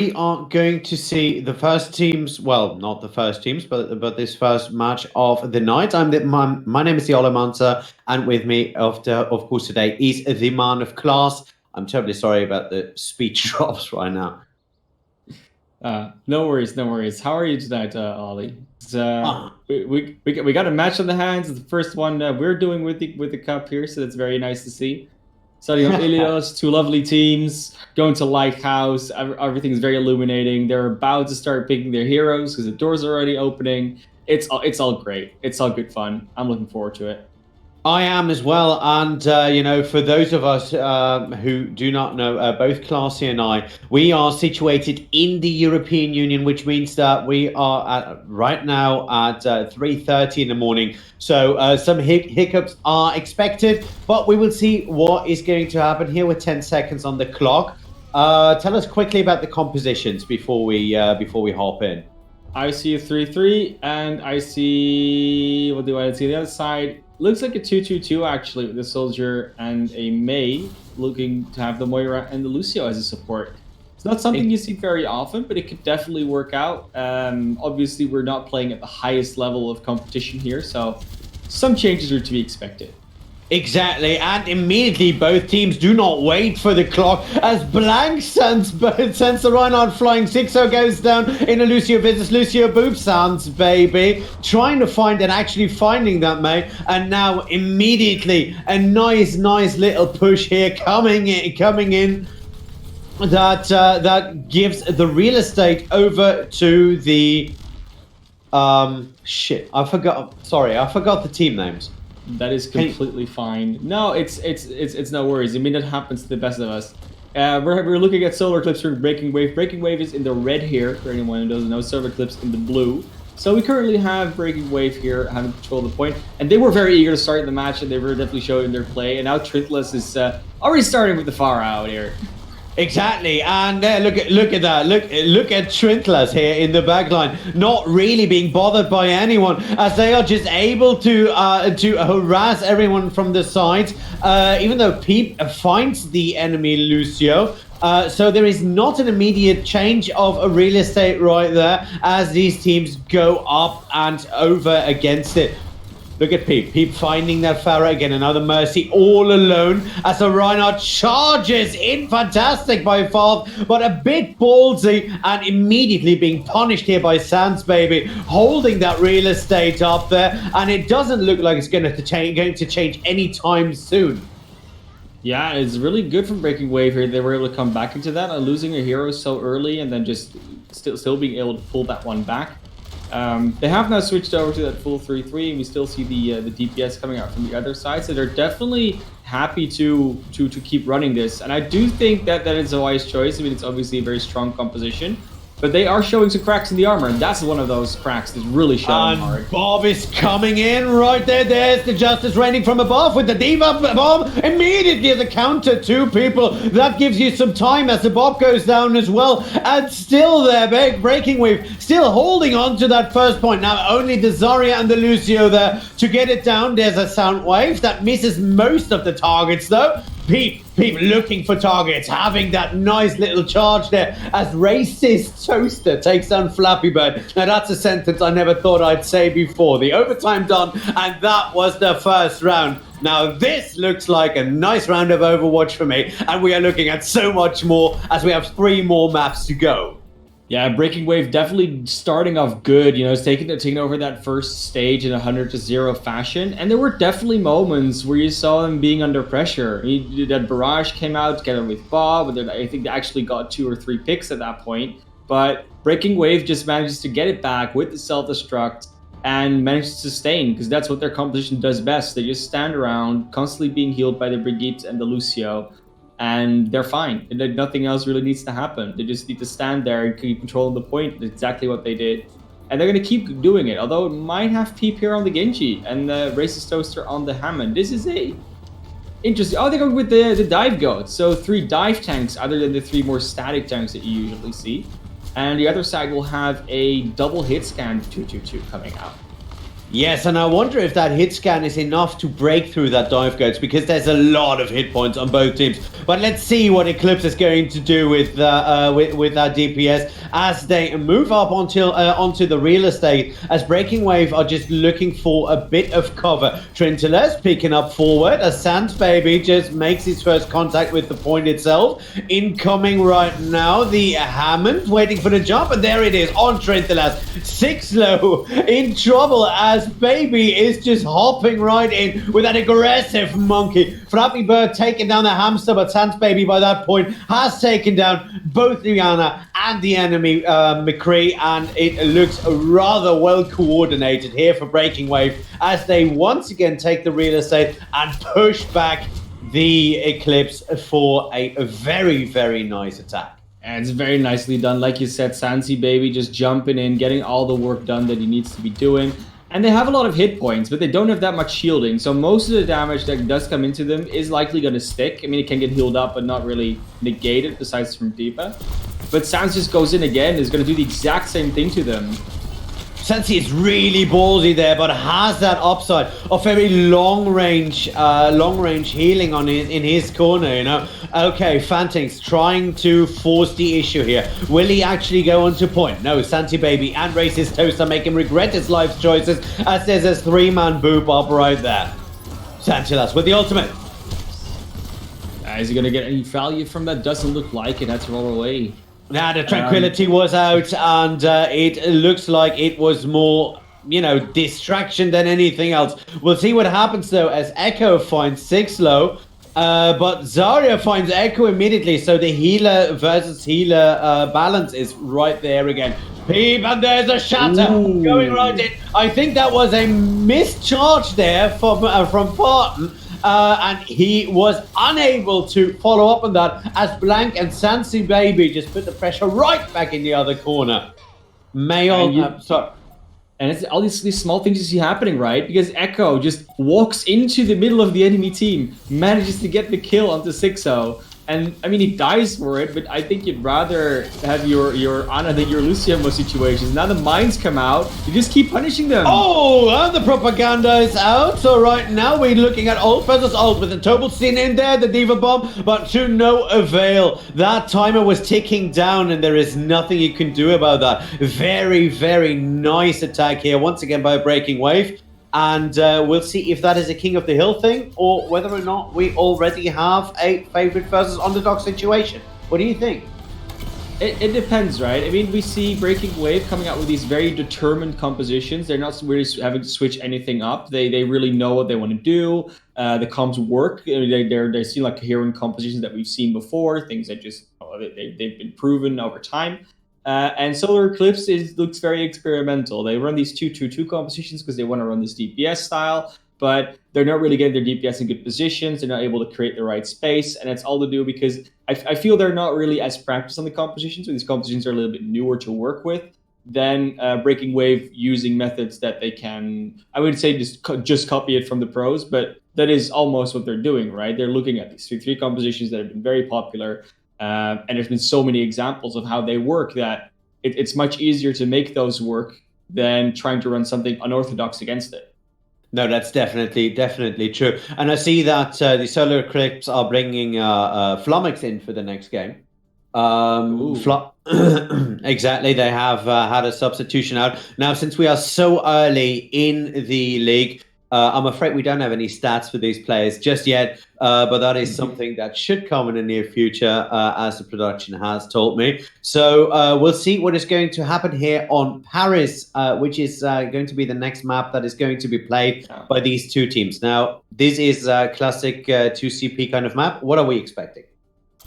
we are going to see the first teams. Well, not the first teams, but this first match of the night. My name is the Mansa, and with me, of course, today is the man of class. I'm terribly sorry about the speech drops right now. No worries, no worries. How are you tonight, Ollie? Ah, We got a match on the hands. It's the first one we're doing with the cup here, so that's very nice to see. Starting off Ilios, two lovely teams going to Lighthouse. Everything's very illuminating. They're about to start picking their heroes because the doors are already opening. It's all great. It's all good fun. I'm looking forward to it. I am as well, and for those of us who do not know, both Classy and I, we are situated in the European Union, which means that we are right now at 3:30 in the morning. So some hiccups are expected, but we will see what is going to happen here with 10 seconds on the clock. Tell us quickly about the compositions before we hop in. I see a 3-3, and I see, what do I see? The other side looks like a 2-2-2 actually, with the Soldier and a Mei looking to have the Moira and the Lucio as a support. It's not something you see very often, but it could definitely work out. Obviously, we're not playing at the highest level of competition here, so some changes are to be expected. Exactly, and immediately both teams do not wait for the clock as Blank sends the Reinhardt flying 6-0 goes down in a Lucio business. Lucio Boop sounds, baby, trying to find and actually finding that May, and now immediately a nice little push here coming in. That gives the real estate over to the shit. I forgot the team names. That is completely fine. No, it's no worries. I mean, that happens to the best of us. We're looking at Solar Eclipse for Breaking Wave. Breaking Wave is in the red here, for anyone who doesn't know. Solar Eclipse in the blue. So we currently have Breaking Wave here having control of the point. And they were very eager to start the match, and they were definitely showing their play. And now Trintless is already starting with the far out here. Exactly, and look at that. Look at Trintless here in the backline, not really being bothered by anyone, as they are just able to harass everyone from the sides. Even though Peep finds the enemy Lucio, so there is not an immediate change of a real estate right there, as these teams go up and over against it. Look at Peep. Peep finding that Pharah again. Another Mercy all alone as the Reinhardt charges in. Fantastic by Falk, but a bit ballsy and immediately being punished here by Sans Baby, holding that real estate up there. And it doesn't look like it's going to change anytime soon. Yeah, it's really good from Breaking Wave here. They were able to come back into that, losing a hero so early and then just still being able to pull that one back. They have now switched over to that full 3-3, and we still see the DPS coming out from the other side. So they're definitely happy to keep running this, and I do think that is a wise choice. I mean, it's obviously a very strong composition, but they are showing some cracks in the armor, and that's one of those cracks that's really showing hard. Bob is coming in right there. There's the Justice raining from above with the Diva bomb. Immediately the counter, two people. That gives you some time as the Bob goes down as well. And still there, Breaking Wave, still holding on to that first point. Now only the Zarya and the Lucio there to get it down. There's a Sound Wave that misses most of the targets though. Peep looking for targets, having that nice little charge there as Racist Toaster takes down Flappy Bird. Now that's a sentence I never thought I'd say before. The overtime done, and that was the first round. Now this looks like a nice round of Overwatch for me, and we are looking at so much more as we have 3 more maps to go. Yeah, Breaking Wave definitely starting off good. You know, it's taking over that first stage in a 100-0 fashion, and there were definitely moments where you saw them being under pressure. That barrage came out together with Bob, but I think they actually got 2 or 3 picks at that point. But Breaking Wave just manages to get it back with the self-destruct and manages to sustain, because that's what their composition does best. They just stand around, constantly being healed by the Brigitte and the Lucio, and they're fine. Nothing else really needs to happen. They just need to stand there and keep controlling the point. That's exactly what they did. And they're going to keep doing it, although it might have Peep here on the Genji and the Racist Toaster on the Hammond. This is a interesting. Oh, they're going with the Dive Goat. So 3 dive tanks other than the 3 more static tanks that you usually see. And the other side will have a double hit scan 2-2-2 coming out. Yes, and I wonder if that hit scan is enough to break through that dive guards, because there's a lot of hit points on both teams. But let's see what Eclipse is going to do with that DPS as they move up onto the real estate. As Breaking Wave are just looking for a bit of cover. Trintilas picking up forward as Sans Baby just makes his first contact with the point itself. Incoming right now, the Hammond waiting for the jump, and there it is on Trintilas. 6 low in trouble as Baby is just hopping right in with an aggressive monkey. Flappy Bird taking down the hamster, but Sans Baby by that point has taken down both Rihanna and the enemy McCree, and it looks rather well coordinated here for Breaking Wave as they once again take the real estate and push back the Eclipse for a very, very nice attack. And it's very nicely done. Like you said, Sansi Baby just jumping in, getting all the work done that he needs to be doing. And they have a lot of hit points, but they don't have that much shielding. So most of the damage that does come into them is likely going to stick. I mean, it can get healed up, but not really negated, besides from Deepa. But Sans just goes in again, is going to do the exact same thing to them. Sensi is really ballsy there, but has that upside of very long range healing in his corner, you know. Okay, Fanting's trying to force the issue here. Will he actually go on to point? No, Santi Baby and Racist Toaster make him regret his life choices as there's a 3-man boop up right there. Santilas with the ultimate. Is he going to get any value from that? Doesn't look like it. Had to roll away. Now the tranquility was out, and it looks like it was more, you know, distraction than anything else. We'll see what happens though as Echo finds 6 low, but Zarya finds Echo immediately. So the healer versus healer balance is right there again. Peep, and there's a shatter going right in. I think that was a mischarge there from Barton. And he was unable to follow up on that as Blank and Sansi Baby just put the pressure right back in the other corner. Sorry. And it's all these small things you see happening, right? Because Echo just walks into the middle of the enemy team, manages to get the kill onto 6-0. And I mean, he dies for it, but I think you'd rather have your Ana than your Luciamo situations. Now the mines come out, you just keep punishing them. Oh, and the propaganda is out. So right now we're looking at ult versus ult with the Tobelstein in there, the Diva Bomb, but to no avail. That timer was ticking down and there is nothing you can do about that. Very, very nice attack here, once again by Breaking Wave. And we'll see if that is a King of the Hill thing or whether or not we already have a favorite versus underdog situation. What do you think? It depends, right? I mean, we see Breaking Wave coming out with these very determined compositions. They're not really having to switch anything up. They really know what they want to do. The comps work. They seem like coherent compositions that we've seen before, things that just they've been proven over time. And Solar Eclipse looks very experimental. They run these 2-2-2 compositions because they want to run this DPS style, but they're not really getting their DPS in good positions. They're not able to create the right space, and it's all to do because I feel they're not really as practiced on the compositions, so these compositions are a little bit newer to work with than Breaking Wave using methods that they can, I would say, just copy it from the pros, but that is almost what they're doing, right? They're looking at these three compositions that have been very popular. And there's been so many examples of how they work that it's much easier to make those work than trying to run something unorthodox against it. No, that's definitely true. And I see that the Solar Eclipse are bringing Flummox in for the next game. Exactly, they have had a substitution out. Now, since we are so early in the league, I'm afraid we don't have any stats for these players just yet, but that is something that should come in the near future, as the production has told me. So we'll see what is going to happen here on Paris, which is going to be the next map that is going to be played by these two teams. Now, this is a classic 2CP kind of map. What are we expecting?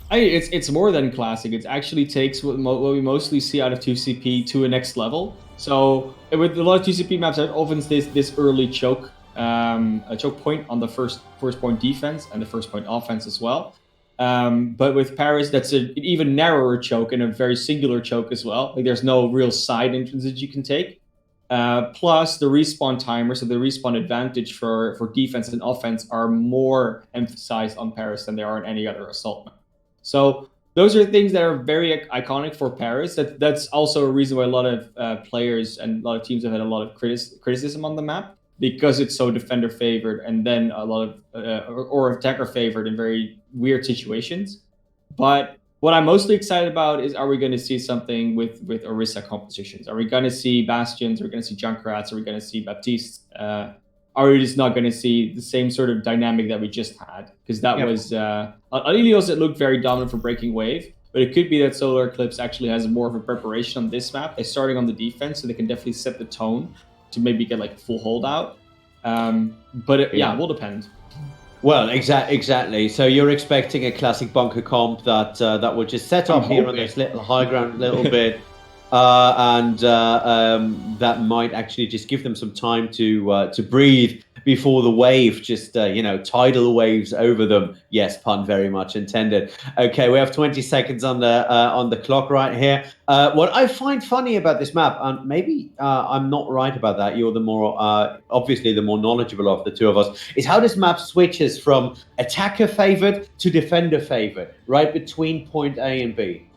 It's more than classic. It actually takes what we mostly see out of 2CP to a next level. So with a lot of 2CP maps, there's often this early choke. A choke point on the first point defense and the first point offense as well. But with Paris, that's an even narrower choke and a very singular choke as well. Like there's no real side entrance that you can take. Plus the respawn timer, so the respawn advantage for defense and offense are more emphasized on Paris than they are on any other assault map. So those are things that are very iconic for Paris. That's also a reason why a lot of players and a lot of teams have had a lot of criticism on the map, because it's so defender favored, and then a lot of or attacker favored in very weird situations. But what I'm mostly excited about is, are we going to see something with Orisa compositions? Are we going to see Bastions? Are we going to see Junkrats? Are we going to see Baptiste? Are we just not going to see the same sort of dynamic that we just had? Because that was Alilios, it looked very dominant for breaking wave, but it could be that Solar Eclipse actually has more of a preparation on this map. They're starting on the defense, so they can definitely set the tone to maybe get like full holdout. But it will depend. Well, exactly. So you're expecting a classic bunker comp that that would just set up here on this little high ground a little bit, and that might actually just give them some time to breathe before the wave just tidal waves over them. Yes, pun very much intended. Okay, we have 20 seconds on the clock right here. What I find funny about this map, and maybe I'm not right about that, you're the more obviously the more knowledgeable of the two of us, is how this map switches from attacker favored to defender favored, right between point A and B.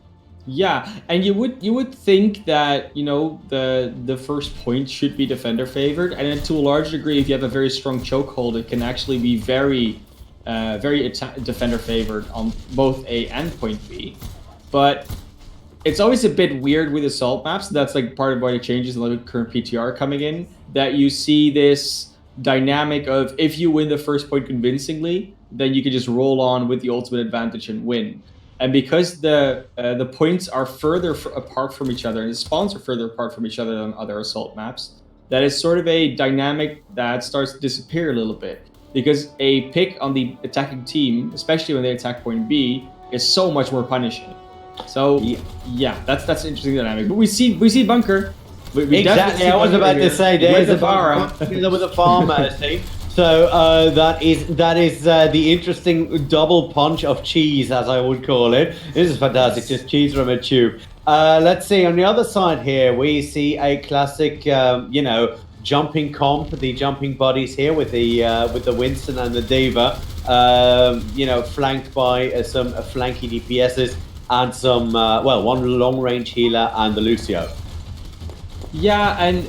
Yeah, and you would think that the first point should be defender favored, and then to a large degree, if you have a very strong chokehold, it can actually be very defender favored on both A and point B. But it's always a bit weird with assault maps. That's like part of why it changes a little bit current PTR coming in. That you see this dynamic of, if you win the first point convincingly, then you can just roll on with the ultimate advantage and win. And because the points are further apart from each other, and the spawns are further apart from each other than other assault maps, that is sort of a dynamic that starts to disappear a little bit. Because a pick on the attacking team, especially when they attack point B, is so much more punishing. So yeah, that's an interesting dynamic. But we see bunker. We exactly. I was about to say there's a farm with a farm. See. So that is the interesting double punch of cheese, as I would call it. This is fantastic, just cheese from a tube. Let's see, on the other side here, we see a classic, jumping comp, the jumping bodies here with the Winston and the D.Va, flanked by some flanky DPSs and some, one long-range healer and the Lucio. Yeah, and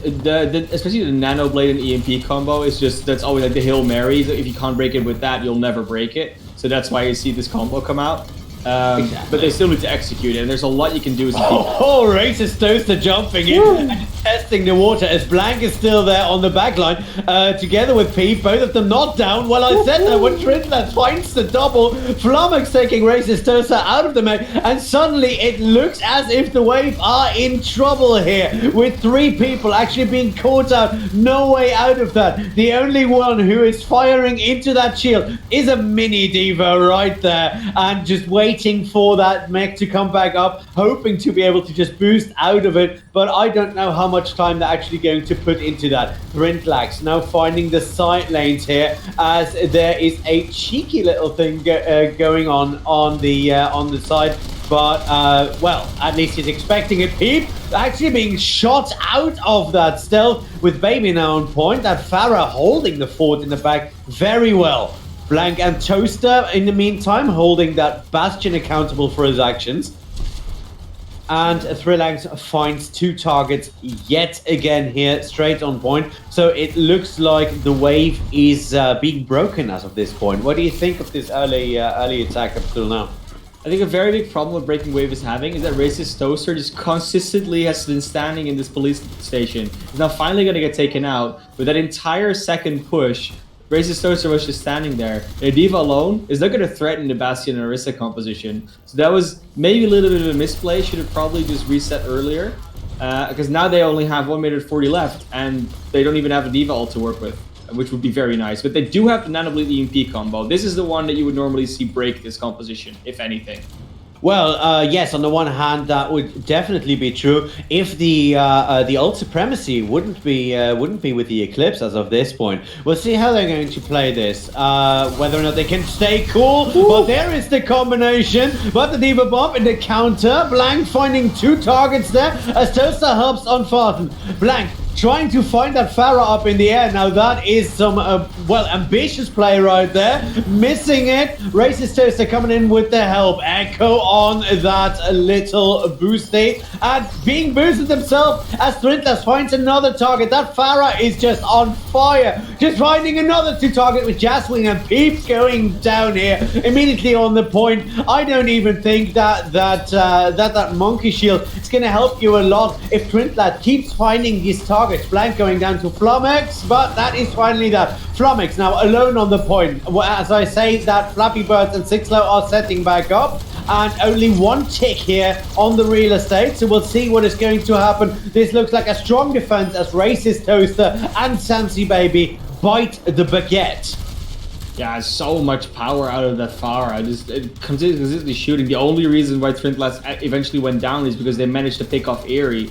especially the Nano Blade and EMP combo is that's always like the Hail Mary. If you can't break it with that, you'll never break it. So that's why you see this combo come out. Exactly. But they still need to execute it, and there's a lot you can do as a team. Racist Toaster jumping in and just testing the water as Blank is still there on the backline, together with Pete, both of them not down. Well, I said that when Trinidad finds the double, Flummox taking Racist Toaster out of the map, and suddenly it looks as if the Wave are in trouble here, with 3 people actually being caught out. No way out of that. The only one who is firing into that shield is a mini D.Va right there, and just waiting for that mech to come back up, hoping to be able to just boost out of it, but I don't know how much time they're actually going to put into that. Brintlax now finding the side lanes here, as there is a cheeky little thing going on the side, but at least he's expecting it. Peep actually being shot out of that stealth, with Baby now on point. That Farah holding the fort in the back very well. Blank and Toaster, in the meantime, holding that Bastion accountable for his actions. And Thrillax finds 2 targets yet again here, straight on point. So it looks like the wave is being broken as of this point. What do you think of this early attack up till now? I think a very big problem with Breaking Wave is having is that Racist Toaster just consistently has been standing in this police station. He's now finally going to get taken out. With that entire second push, Racist Toaster was just standing there. And D.Va alone is not going to threaten the Bastion and Orisa composition. So that was maybe a little bit of a misplay. Should have probably just reset earlier. Because now they only have 1 minute 40 left, and they don't even have a D.Va ult to work with, which would be very nice. But they do have the Nano Bleed EMP combo. This is the one that you would normally see break this composition, if anything. Well, yes, on the one hand, that would definitely be true if the ult supremacy wouldn't be with the Eclipse as of this point. We'll see how they're going to play this, whether or not they can stay cool. But there is the combination, but the D.Va bomb in the counter. Blank finding 2 targets there as Toaster helps on Farten. Blank trying to find that Farah up in the air. Now that is some, well, ambitious play right there. Missing it. Racist Toaster coming in with the help. Echo on that little boosty. And being boosted himself as Thrintless finds another target. That Farah is just on fire. Just finding another 2 target with Jaswing and Peep going down here. Immediately on the point. I don't even think that monkey shield is going to help you a lot if Thrintless keeps finding these targets. Blank going down to Flummox, but that is finally that. Flummox now alone on the point. As I say, that Flappy Birds and Sixlow are setting back up, and only 1 tick here on the real estate, so we'll see what is going to happen. This looks like a strong defense as Racist Toaster and Sansi Baby bite the baguette. Yeah, so much power out of that Farah. Just consistently shooting. The only reason why Thrintless eventually went down is because they managed to pick off Eerie.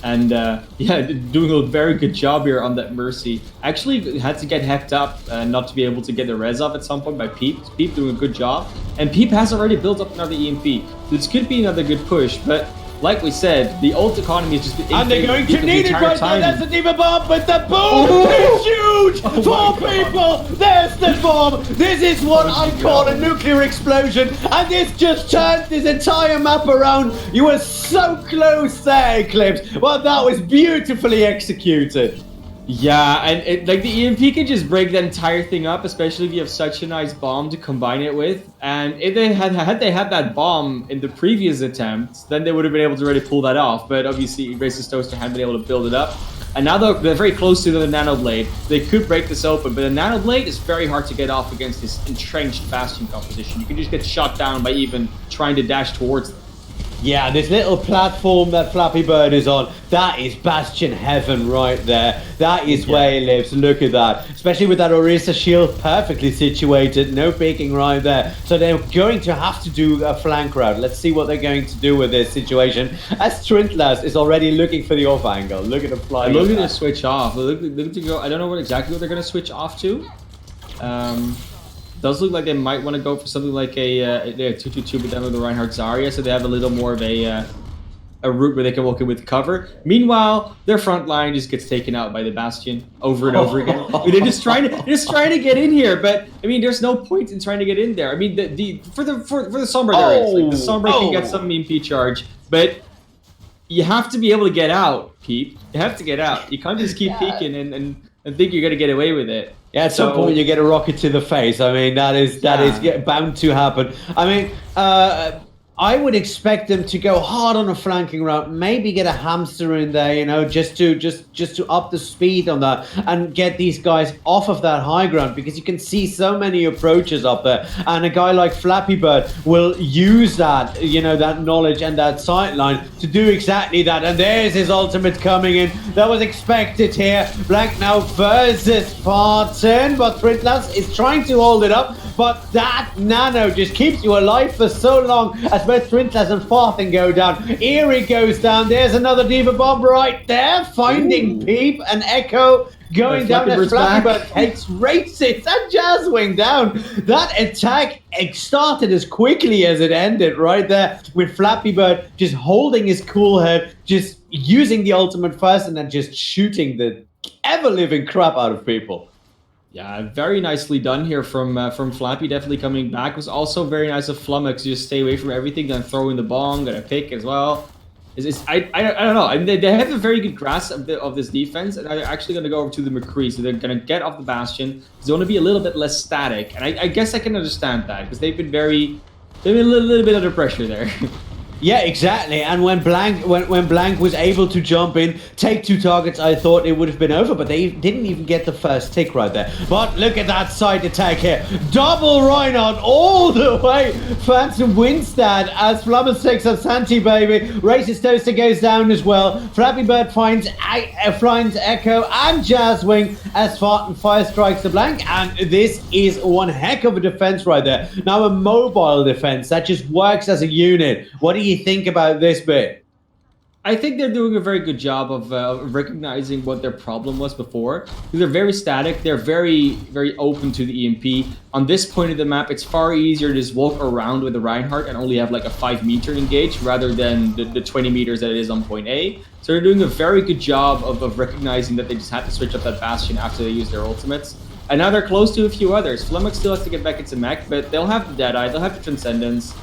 And yeah, doing a very good job here on that Mercy. Actually had to get hacked up not to be able to get the res off at some point by Peep. Peep doing a good job. And Peep has already built up another EMP. This could be another good push, but like we said, the ult economy is just... And they're going to need it right now. That's a Diva Bomb, but the boom is huge for people. There's the bomb. This is what I call a nuclear explosion. And this just turned this entire map around. You were so close there, Eclipse. Well, that was beautifully executed. Yeah, and like the EMP can just break the entire thing up, especially if you have such a nice bomb to combine it with. And if they had that bomb in the previous attempt, then they would have been able to already pull that off. But obviously, Racist Toaster hadn't been able to build it up. And now they're very close to the Nano Blade. They could break this open, but the Nano Blade is very hard to get off against this entrenched Bastion composition. You can just get shot down by even trying to dash towards them. Yeah, this little platform that Flappy Bird is on, that is Bastion heaven right there. That is where he lives. Look at that. Especially with that Orisa shield perfectly situated. No peeking right there. So they're going to have to do a flank route. Let's see what they're going to do with this situation. As Thrintless is already looking for the off angle. Look at the fly. Look at the switch off. Look to go. I don't know exactly what they're going to switch off to. Does look like they might want to go for something like a 2-2-2 with them with the Reinhardt Zarya, so they have a little more of a route where they can walk in with cover. Meanwhile, their front line just gets taken out by the Bastion over and over again. I mean, they're just trying to get in here, but I mean, there's no point in trying to get in there. I mean, for the Sombra there is like the Sombra can get some EMP charge, but you have to be able to get out, Peep. You have to get out. You can't just keep peeking and think you're gonna get away with it. Yeah, at some point you get a rocket to the face. I mean, that is bound to happen. I mean, I would expect them to go hard on a flanking route, maybe get a hamster in there, you know, just to up the speed on that and get these guys off of that high ground, because you can see so many approaches up there, and a guy like Flappy Bird will use that, you know, that knowledge and that sight line to do exactly that. And there's his ultimate coming in. That was expected here. Blank now versus Spartan, but Thrintless is trying to hold it up, but that nano just keeps you alive for so long as both Thrintless and Farthing go down. Eerie goes down. There's another Diva Bomb right there, finding Peep and Echo going down as Flappy Bird takes Racist and Jaswing down. That attack started as quickly as it ended right there, with Flappy Bird just holding his cool head, just using the ultimate first and then just shooting the ever-living crap out of people. Yeah, very nicely done here from Flappy. Definitely coming back. It was also very nice of Flummox to just stay away from everything, then throw in the bomb, gonna pick as well. I don't know. I mean, they have a very good grasp of this defense, and they're actually gonna go over to the McCree, so they're gonna get off the Bastion. It's gonna be a little bit less static, and I guess I can understand that because they've been a little bit under pressure there. Yeah, exactly. And when Blank was able to jump in, take 2 targets, I thought it would have been over, but they didn't even get the first tick right there. But look at that side attack here. Double Reinhardt all the way. Phantom Winstad as Flummox takes on Santi Baby. Racist Toaster goes down as well. Flappy Bird finds Echo and Jaswing as Farton fire strikes the Blank. And this is one heck of a defense right there. Now a mobile defense that just works as a unit. What do you think about this bit? I think they're doing a very good job of recognizing what their problem was before. They're very static. They're very open to the EMP. On this point of the map, it's far easier to just walk around with the Reinhardt and only have like a 5-meter engage rather than the 20 meters that it is on point A. So they're doing a very good job of recognizing that they just had to switch up that Bastion after they use their ultimates. And now they're close to a few others. Flemmox still has to get back into mech, but they'll have the Deadeye, they'll have the Transcendence.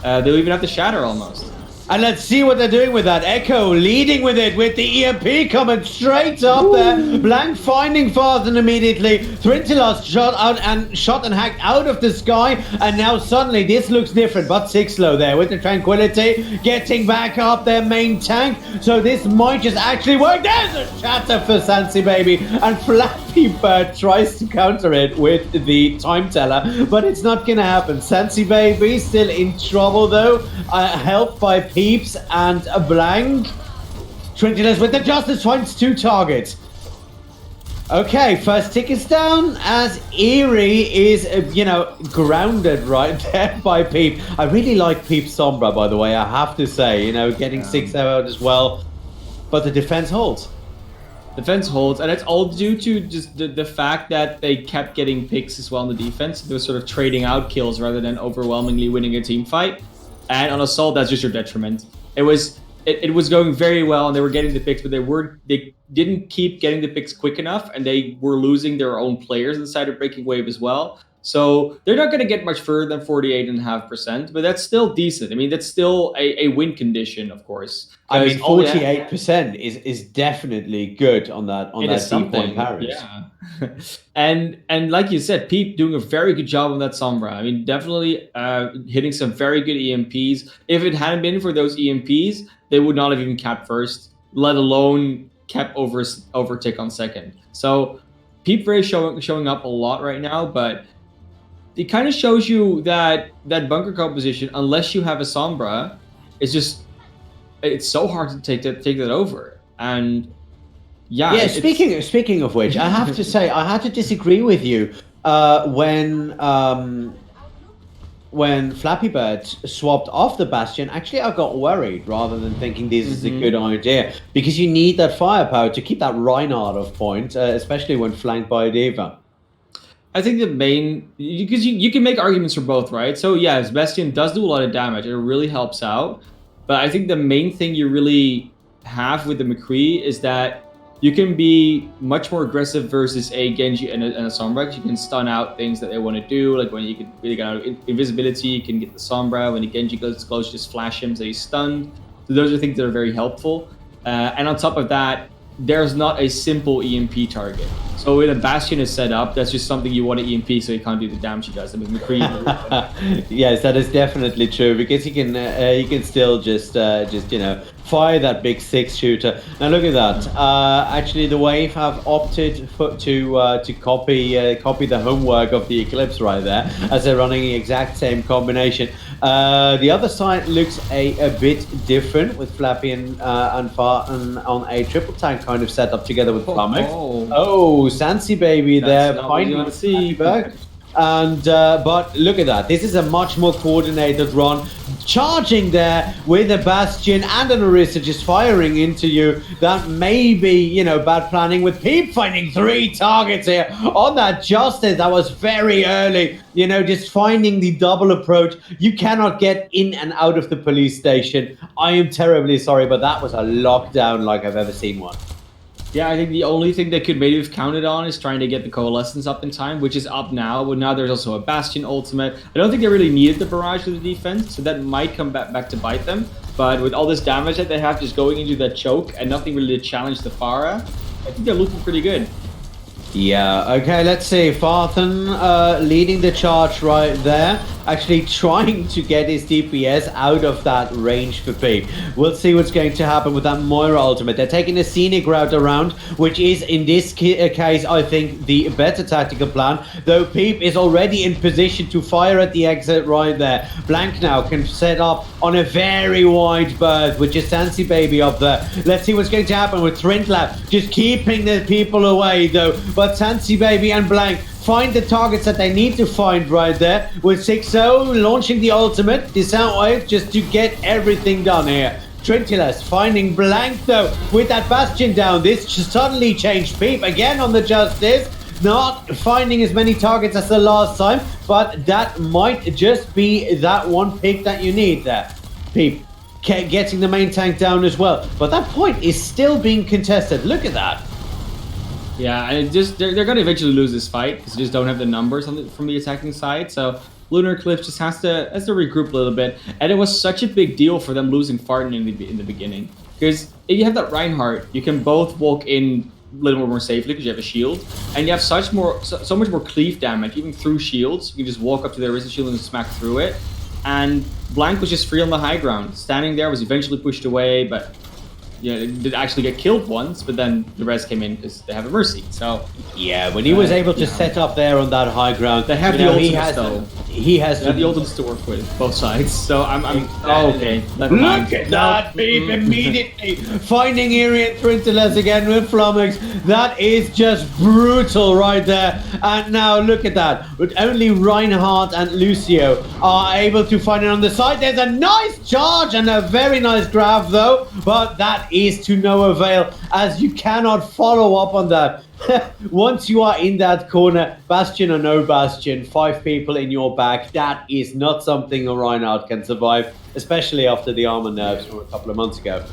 They'll even have the Shatter almost. And let's see what they're doing with that. Echo leading with it, with the EMP coming straight up there. Blank finding Farthen immediately. Thrintilas shot and hacked out of the sky. And now suddenly this looks different. But Sixlow there with the Tranquility getting back up their main tank. So this might just actually work. There's a shatter for Sansi Baby. And Flappy Bird tries to counter it with the time teller. But it's not going to happen. Sansi Baby still in trouble though. Helped by Peeps and a Blank. Trintilas with the Justice finds 2 targets. Okay, first tick is down as Eerie is, grounded right there by Peep. I really like Peep's Sombra, by the way, I have to say, getting 6 out as well. But the defense holds. Defense holds, and it's all due to just the fact that they kept getting picks as well in the defense. They were sort of trading out kills rather than overwhelmingly winning a team fight. And on Assault, that's just your detriment. It was going very well, and they were getting the picks, but they didn't keep getting the picks quick enough, and they were losing their own players inside of Breaking Wave as well. So they're not going to get much further than 48.5%, but that's still decent. I mean, that's still a win condition, of course. I mean, 48% is definitely good on that D-point Paris. Yeah. and like you said, Peep doing a very good job on that Sombra. I mean, definitely hitting some very good EMPs. If it hadn't been for those EMPs, they would not have even capped first, let alone kept overtake on second. So Peep very showing up a lot right now, but it kind of shows you that bunker composition, unless you have a Sombra, it's so hard to take that over. And yeah. Speaking of which, I have to say I had to disagree with you when Flappy Bird swapped off the Bastion. Actually, I got worried rather than thinking this is a good idea, because you need that firepower to keep that Reinhardt off point, especially when flanked by a D.Va. I think the main, because you can make arguments for both, right? So yeah, Bastion does do a lot of damage. It really helps out. But I think the main thing you really have with the McCree is that you can be much more aggressive versus a Genji and a Sombra, because you can stun out things that they want to do. Like when you can really get out invisibility, you can get the Sombra. When the Genji goes close, just flash him so he's stunned. So those are things that are very helpful. And on top of that, there's not a simple EMP target. So when a Bastion is set up, that's just something you want to EMP so you can't do the damage he does. I mean, McCree. Yes, that is definitely true, because you can still just fire that big 6-shooter. Now look at that. Actually, the Wave have opted to copy the homework of the Eclipse right there, as they're running the exact same combination. The other side looks a bit different, with Flappy and Farten on a triple tank kind of setup together with Flemmox. Oh, Sansi Baby there, finding the back. And but look at that. This is a much more coordinated run. Charging there with a Bastion and an Orisa just firing into you. That may be, bad planning, with Peep finding 3 targets here on that Justice. That was very early. Just finding the double approach. You cannot get in and out of the police station. I am terribly sorry, but that was a lockdown like I've ever seen one. Yeah, I think the only thing they could maybe have counted on is trying to get the Coalescence up in time, which is up now. But now there's also a Bastion ultimate. I don't think they really needed the barrage of the defense, so that might come back to bite them. But with all this damage that they have just going into that choke and nothing really to challenge the Pharah, I think they're looking pretty good. Yeah, okay, let's see. Farthen leading the charge right there. Actually trying to get his DPS out of that range for Peep. We'll see what's going to happen with that Moira ultimate. They're taking a scenic route around, which is, in this case, I think, the better tactical plan. Though Peep is already in position to fire at the exit right there. Blank now can set up on a very wide berth with just Sansi Baby up there. Let's see what's going to happen with Trintlab. Just keeping the people away, though. But Sansi Baby and Blank find the targets that they need to find right there, with 6-0 launching the ultimate, the Soundwave, just to get everything done here. Trintilas finding blank though with that Bastion down. This suddenly changed Peep again on the Justice. Not finding as many targets as the last time, but that might just be that one pick that you need there. Peep getting the main tank down as well. But that point is still being contested. Look at that. Yeah, and they're going to eventually lose this fight because they just don't have the numbers from the attacking side. So Lunar Eclipse just has to regroup a little bit. And it was such a big deal for them losing Farden in the beginning. Because if you have that Reinhardt, you can both walk in a little more safely because you have a shield. And you have so much more cleave damage, even through shields. You can just walk up to their Risen Shield and smack through it. And Blank was just free on the high ground. Standing there, was eventually pushed away, but it did actually get killed once, but then the rest came in because they have a Mercy. So yeah, when he was able to set up there on that high ground, they have the ultimates though. He has the ultimates to work with both sides. So I'm okay. Look at that, Beep, immediately finding Eerie and Trintilas again with Flummox. That is just brutal right there. And now look at that. But only Reinhardt and Lucio are able to find it on the side. There's a nice charge and a very nice grab though, but that is to no avail as you cannot follow up on that. Once you are in that corner, Bastion or no Bastion, 5 people in your back, that is not something a Reinhardt can survive, especially after the armor nerfs from a couple of months ago.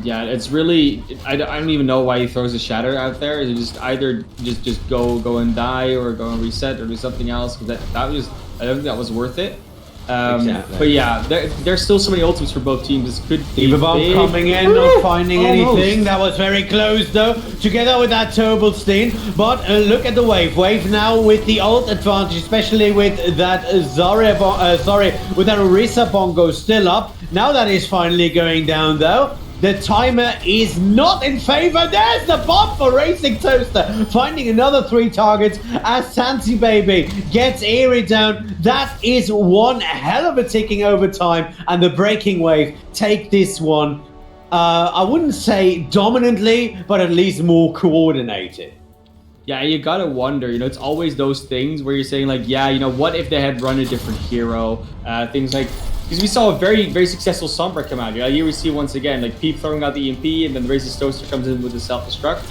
Yeah, it's really, I don't even know why he throws a Shatter out there. It just either just go and die or go and reset or do something else, because I don't think that was worth it. Exactly. But yeah, there's still so many ultimates for both teams. This could be Eva Bomb big. coming in, not finding Almost. anything. That was very close though, together with that Turbelstein. But look at the wave. Wave now with the ult advantage, especially with that with that Orisa Bongo still up. Now that is finally going down though. The timer is not in favor. There's the bomb for Racing Toaster. Finding another 3 targets as Sansi Baby gets Eerie down. That is one hell of a ticking over time. And the Breaking Wave take this one, I wouldn't say dominantly, but at least more coordinated. Yeah, you gotta wonder, it's always those things where you're saying like, yeah, what if they had run a different hero? Things like, because we saw a very, very successful Sombra come out. Here we see once again, like Peep throwing out the EMP, and then the Racist Toaster comes in with the self-destruct.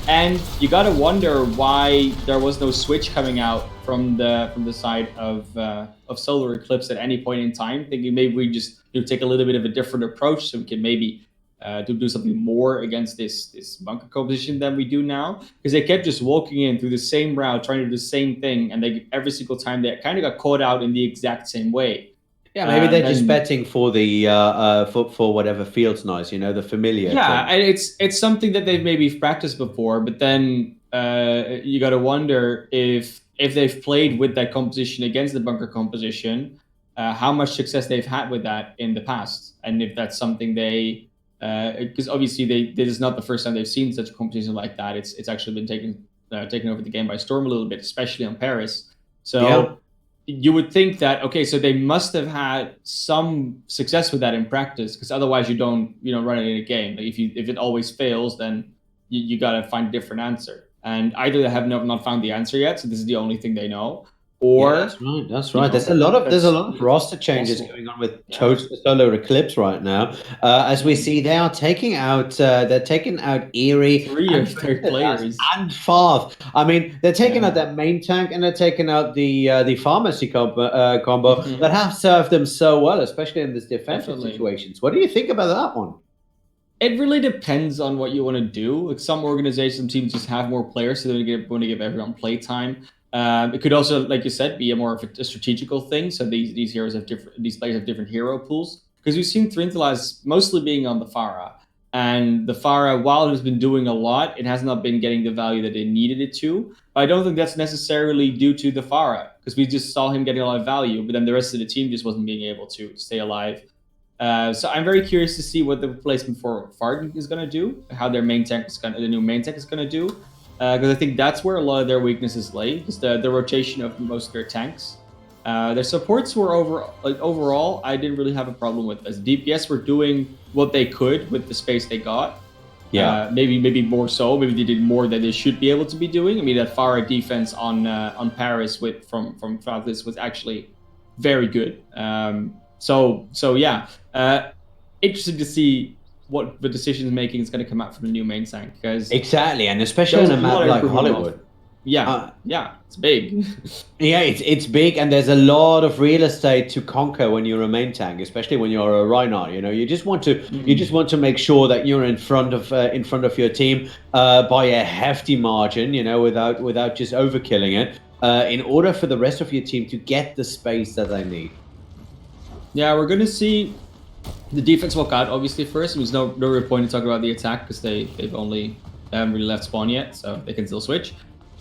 And you gotta wonder why there was no switch coming out from the side of Solar Eclipse at any point in time. Thinking maybe we just take a little bit of a different approach, so we can maybe do something more against this bunker composition than we do now. Because they kept just walking in through the same route, trying to do the same thing, and every single time they kind of got caught out in the exact same way. Yeah, maybe they're just betting for the for whatever feels nice, the familiar. Yeah, thing. and it's something that they've maybe practiced before, but then you got to wonder if they've played with that composition against the bunker composition, how much success they've had with that in the past, and if that's something they, because obviously this is not the first time they've seen such a composition like that. It's actually been taken over the game by storm a little bit, especially on Paris. So. Yeah. You would think that, okay, so they must have had some success with that in practice, because otherwise you don't run it in a game. Like if it always fails, then you got to find a different answer. And either they have not found the answer yet, so this is the only thing they know, or that's right. There's a lot of roster changes going on with Solar Eclipse right now. As we see, they are taking out Eerie, 3 of their players and Farth. I mean, they're taking out that main tank, and they're taking out the pharmacy combo that have served them so well, especially in these defensive situations. What do you think about that one? It really depends on what you want to do. Like some organizations, teams just have more players, so they want to give everyone playtime. It could also, like you said, be more of a strategical thing. So these players have different hero pools, because we've seen Trintilas mostly being on the Pharah, and the Pharah, while it has been doing a lot, it has not been getting the value that they needed it to. But I don't think that's necessarily due to the Pharah, because we just saw him getting a lot of value, but then the rest of the team just wasn't being able to stay alive. So I'm very curious to see what the replacement for Farden is going to do, how their main tank the new main tank is going to do. Because I think that's where a lot of their weaknesses lay, is the rotation of most of their tanks. Their supports were overall, I didn't really have a problem with. As DPS were doing what they could with the space they got. Yeah, maybe more so. Maybe they did more than they should be able to be doing. I mean, that Pharah defense on Paris from Francis was actually very good. So yeah. interesting to see what the decision making is going to come out from the new main tank, because Exactly, and especially on a map like Hollywood. yeah, it's big. Yeah, it's big, and there's a lot of real estate to conquer when you're a main tank, especially when you're a Reinhardt. You know, you just want to make sure that you're in front of your team by a hefty margin. You know, without just overkilling it. In order for the rest of your team to get the space that they need. Yeah, we're gonna see the defense walk out obviously first. There's no real point in talking about the attack because they haven't really left spawn yet, so they can still switch.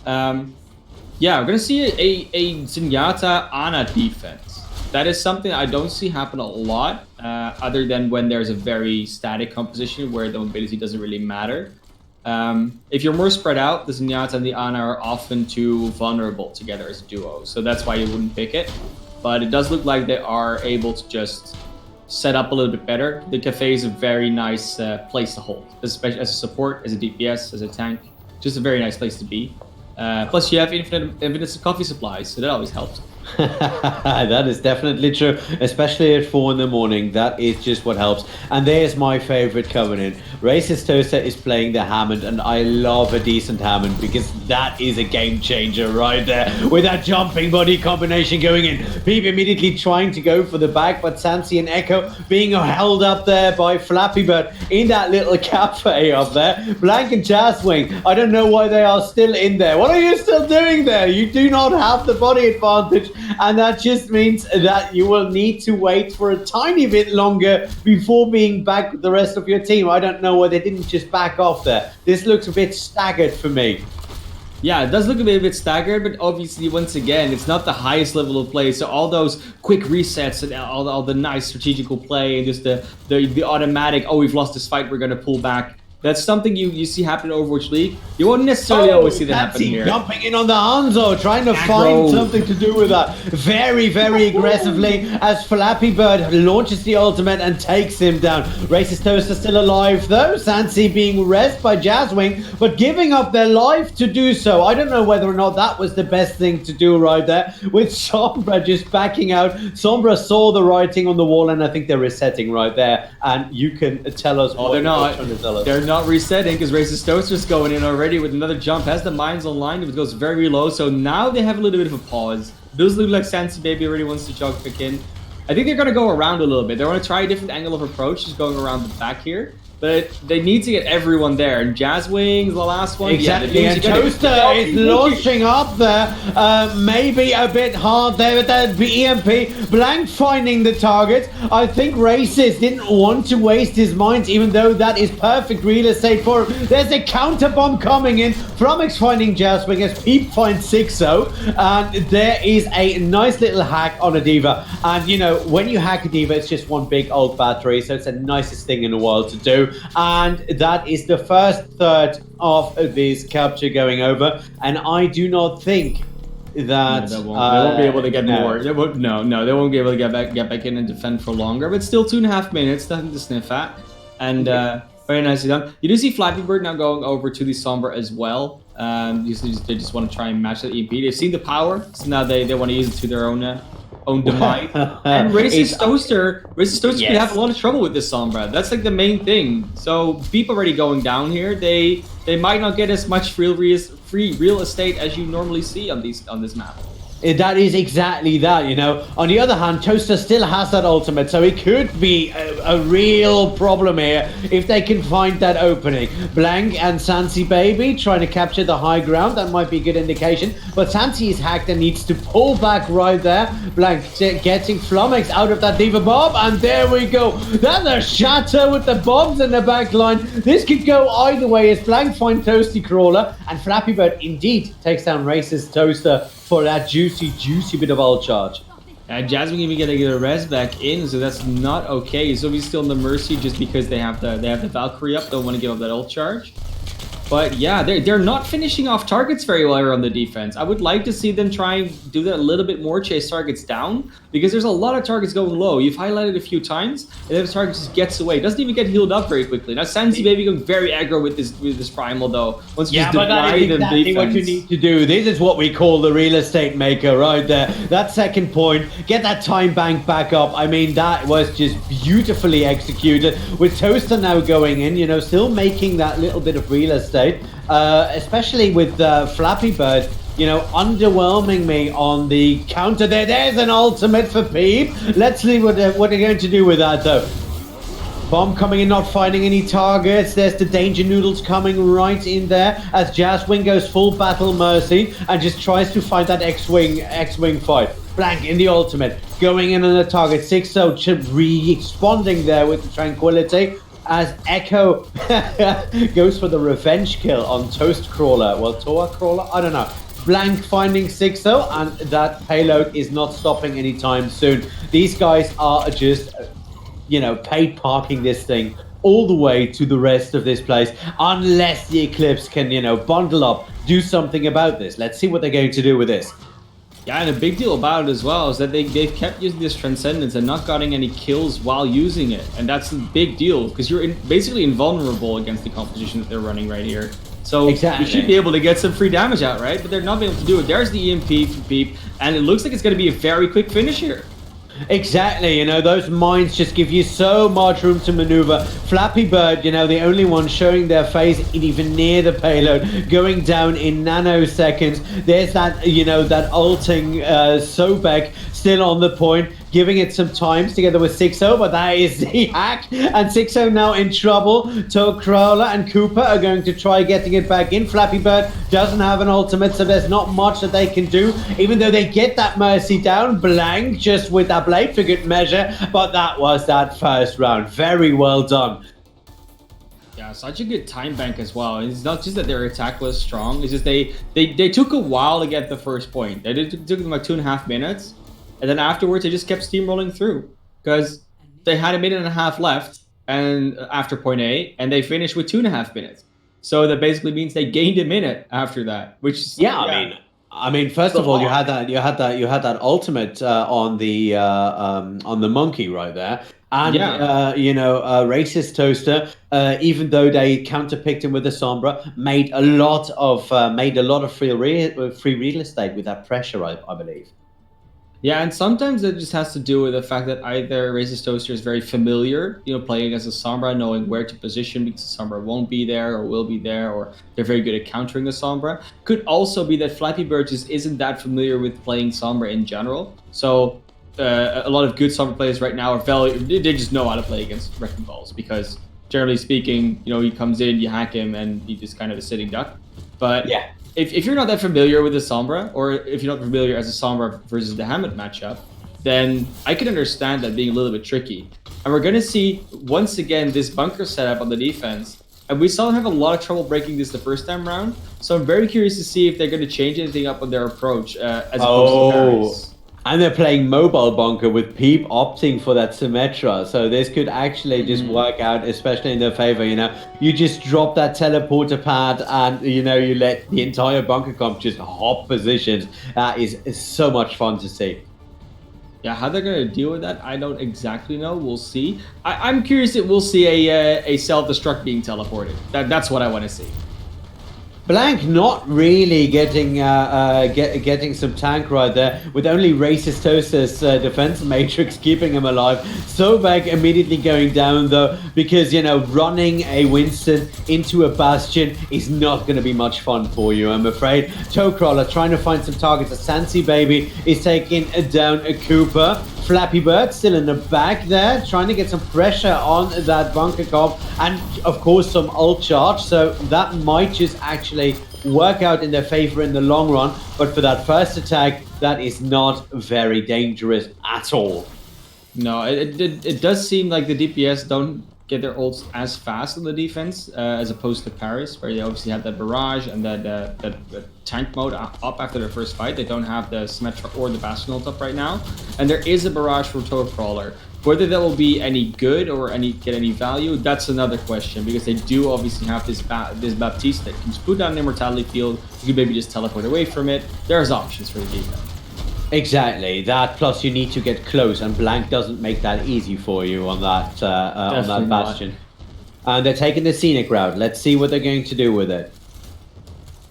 Yeah, we're gonna see a Zenyatta Ana defense. That is something I don't see happen a lot, other than when there's a very static composition where the mobility doesn't really matter. If you're more spread out, the Zenyatta and the Ana are often too vulnerable together as a duo, so that's why you wouldn't pick it. But it does look like they are able to just set up a little bit better. The cafe is a very nice place to hold, especially as a support, as a DPS, as a tank. Just a very nice place to be. Plus, you have infinite coffee supplies, so that always helps. That is definitely true, especially at 4 in the morning. That is just what helps. And there's my favorite Covenant. Racist Toaster is playing the Hammond, and I love a decent Hammond because that is a game changer right there. With that jumping body combination going in, people immediately trying to go for the back, but Sansi and Echo being held up there by Flappy Bird in that little cafe up there. Blank and Jazzwing, I don't know why they are still in there. What are you still doing there? You do not have the body advantage. And that just means that you will need to wait for a tiny bit longer before being back with the rest of your team. I don't know why they didn't just back off there. This looks a bit staggered for me. Yeah, it does look a bit staggered, but obviously, once again, it's not the highest level of play. So all those quick resets and all the nice strategical play and just the automatic, oh, we've lost this fight, we're going to pull back. That's something you see happen in Overwatch League. You won't necessarily always see that happen here. Jumping in on the Hanzo, trying to find something to do with that. Very, very aggressively as Flappy Bird launches the ultimate and takes him down. Racist Toaster still alive though. Sansi being rezzed by Jazzwing, but giving up their life to do so. I don't know whether or not that was the best thing to do right there. With Sombra just backing out. Sombra saw the writing on the wall, and I think they're resetting right there. And you can tell us what they're not. Trying to tell us. They're not resetting because Racist Toaster's going in already with another jump. Has the mines online, it goes very low. So now they have a little bit of a pause. Does look like Sansi Baby already wants to jog back in. I think they're going to go around a little bit. They want to try a different angle of approach, just going around the back here. But they need to get everyone there. And Jazzwing's the last one. Exactly, and Toaster is launching up there. Maybe a bit hard there with that EMP. Blank finding the target. I think Racist didn't want to waste his mines, even though that is perfect real estate for him. There's a counter bomb coming in. Flummox finding Jazzwing as Peep finds 6-0. And there is a nice little hack on a Diva. And, you know, when you hack a Diva, it's just one big old battery. So it's the nicest thing in the world to do. And that is the first third of this capture going over, and I do not think that they won't be able to get more. They won't be able to get back in and defend for longer. But still, 2.5 minutes, nothing to sniff at, and very nicely done. You do see Flappy Bird now going over to the Sombra as well. They just want to try and match that EP. They've seen the power, so now they want to use it to their own demise. And Racist Toaster can have a lot of trouble with this Sombra. That's like the main thing. So people already going down here. They might not get as much free real estate as you normally see on this map. That is exactly that, you know. On the other hand, Toaster still has that ultimate, so it could be a real problem here if they can find that opening. Blank and Sansi Baby trying to capture the high ground. That might be a good indication. But Sansi is hacked and needs to pull back right there. Blank getting Flummox out of that Diva Bomb, and there we go. That's a shatter with the bombs in the back line. This could go either way as Blank finds Toasty Crawler, and Flappy Bird indeed takes down Racist Toaster for that juicy bit of ult charge. Jasmine even gonna get a res back in, so that's not okay. So he's still in the Mercy just because they have the Valkyrie up. Don't want to give up that ult charge. But yeah, they're not finishing off targets very well here on the defense. I would like to see them try and do that a little bit more, chase targets down, because there's a lot of targets going low. You've highlighted a few times, and then the target just gets away. Doesn't even get healed up very quickly. Now Sansi Baby going very aggro with this primal though. Once you Yeah, just but that divide is the exactly defense. what you need to do. This is what we call the real estate maker right there. That second point, get that time bank back up. I mean, that was just beautifully executed. With Toaster now going in, you know, still making that little bit of real estate. Especially with Flappy Bird, you know, underwhelming me on the counter there. There's an ultimate for Peep. Let's see what they're going to do with that, though. Bomb coming in, not finding any targets. There's the Danger Noodles coming right in there as Jazzwing goes full Battle Mercy and just tries to find that X-Wing fight. Blank in the ultimate, going in on the target. 6-0, responding there with the Tranquility. As Echo goes for the revenge kill on Toast Crawler. Well, Toa Crawler? I don't know. Blank finding 6-0, and that payload is not stopping anytime soon. These guys are just, you know, paid parking this thing all the way to the rest of this place, unless the Eclipse can, you know, bundle up, do something about this. Let's see what they're going to do with this. Yeah, and a big deal about it as well is that they've kept using this Transcendence and not getting any kills while using it. And that's a big deal, because you're basically invulnerable against the composition that they're running right here. So exactly. You should be able to get some free damage out, right? But they're not able to do it. There's the EMP for Peep, and it looks like it's going to be a very quick finish here. Exactly, you know, those mines just give you so much room to maneuver. Flappy Bird, you know, the only one showing their face even near the payload, going down in nanoseconds. There's that, you know, that ulting Sobek still on the point, giving it some times together with 6-0, but that is the hack. And 6-0 now in trouble. Toe Crawler and Cooper are going to try getting it back in. Flappy Bird doesn't have an ultimate, so there's not much that they can do, even though they get that Mercy down. Blank just with that blade for good measure, but that was that first round. Very well done. Yeah, such a good time bank as well. It's not just that their attack was strong, it's just they took a while to get the first point. It took them like 2.5 minutes. And then afterwards, they just kept steamrolling through because they had 1.5 minutes left, and after point A, and they finished with 2.5 minutes. So that basically means they gained a minute after that, which is, I mean, first of all, you had that ultimate on the monkey right there, and you know, Racist Toaster, even though they counterpicked him with the Sombra, made a lot of free real estate with that pressure, I believe. Yeah, and sometimes it just has to do with the fact that either Racist Toaster is very familiar, you know, playing against a Sombra, knowing where to position because the Sombra won't be there or will be there, or they're very good at countering the Sombra. Could also be that Flappy Bird just isn't that familiar with playing Sombra in general. So a lot of good Sombra players right now they just know how to play against Wrecking Balls because, generally speaking, you know, he comes in, you hack him, and he just kind of a sitting duck. But yeah. If you're not that familiar with the Sombra, or if you're not familiar as a Sombra versus the Hammett matchup, then I can understand that being a little bit tricky. And we're going to see, once again, this bunker setup on the defense. And we saw them have a lot of trouble breaking this the first time round. So I'm very curious to see if they're going to change anything up on their approach as opposed to Paris. And they're playing mobile bunker with Peep opting for that Symmetra. So this could actually just work out, especially in their favor, you know. You just drop that teleporter pad and, you know, you let the entire bunker comp just hop positions. That is so much fun to see. Yeah, how they're going to deal with that, I don't exactly know. We'll see. I'm curious if we'll see a self-destruct being teleported. That's what I want to see. Blank not really getting getting some tank right there, with only Racist Toaster's defense matrix keeping him alive. Sobek immediately going down though, because, you know, running a Winston into a Bastion is not going to be much fun for you, I'm afraid. Toecrawler trying to find some targets. A Sansi Baby is taking down a Cooper. Flappy Bird still in the back there, trying to get some pressure on that bunker comp, and of course some ult charge, so that might just actually work out in their favor in the long run. But for that first attack, that is not very dangerous at all. No, it does seem like the DPS don't get their ults as fast on the defense as opposed to Paris, where they obviously have that barrage and that tank mode up after their first fight. They don't have the Symmetra or the Bastion ult up right now. And there is a barrage from Toecrawler. Whether that will be any good or get any value, that's another question, because they do obviously have this Baptiste that can just put down an immortality field. You can maybe just teleport away from it. There's options for the defense. Exactly that. Plus, you need to get close, and Blank doesn't make that easy for you on that bastion. And they're taking the scenic route. Let's see what they're going to do with it.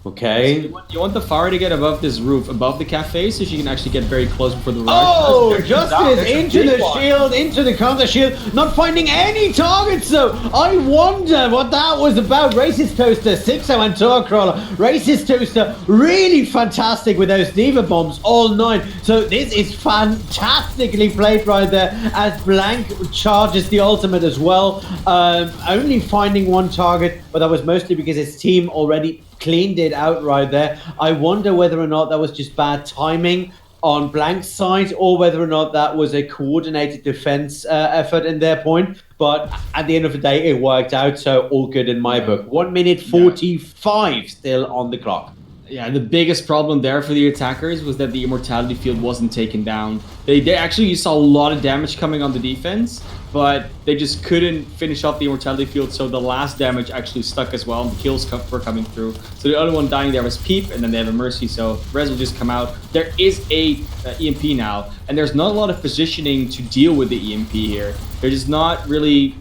Okay. So you want the Pharah to get above this roof, above the cafe, so she can actually get very close before the rush. Oh, Justice into the shield, into the counter shield, not finding any targets though. I wonder what that was about. Racist Toaster, 6-0 and Torcrawler. Racist Toaster, really fantastic with those Diva bombs all night. So this is fantastically played right there as Blank charges the ultimate as well. Only finding one target, but that was mostly because his team already cleaned it out right there. I wonder whether or not that was just bad timing on Blank's side, or whether or not that was a coordinated defense effort in their point. But at the end of the day, it worked out, so all good in my book. 1 minute 45 still on the clock. Yeah, the biggest problem there for the attackers was that the immortality field wasn't taken down. They actually, you saw a lot of damage coming on the defense, but they just couldn't finish off the immortality field, so the last damage actually stuck as well, and the kills were coming through. So the only one dying there was Peep, and then they have a Mercy, so Rez will just come out. There is a EMP now, and there's not a lot of positioning to deal with the EMP here. They're just not really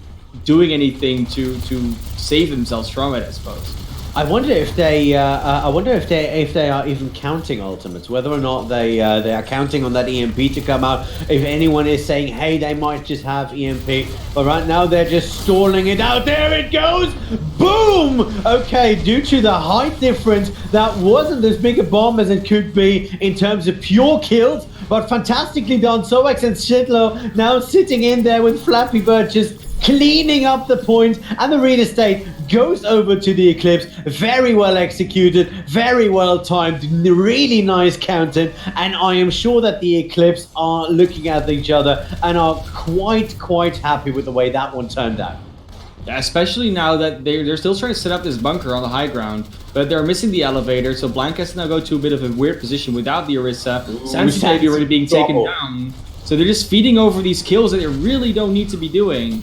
doing anything to save themselves from it, I suppose. I wonder if they are even counting ultimates, whether or not they are counting on that EMP to come out. If anyone is saying, hey, they might just have EMP, but right now they're just stalling it out. There it goes, boom. Okay, due to the height difference, that wasn't as big a bomb as it could be in terms of pure kills, but fantastically done. Sovax and Shitlow now sitting in there with Flappy Bird just cleaning up the point, and the real estate goes over to the Eclipse. Very well executed, very well timed, really nice counting, and I am sure that the Eclipse are looking at each other and are quite happy with the way that one turned out. Yeah, especially now that they're still trying to set up this bunker on the high ground, but they're missing the elevator, so Blank has to now go to a bit of a weird position without the Orisa. Sansi Baby already being taken down, so they're just feeding over these kills that they really don't need to be doing.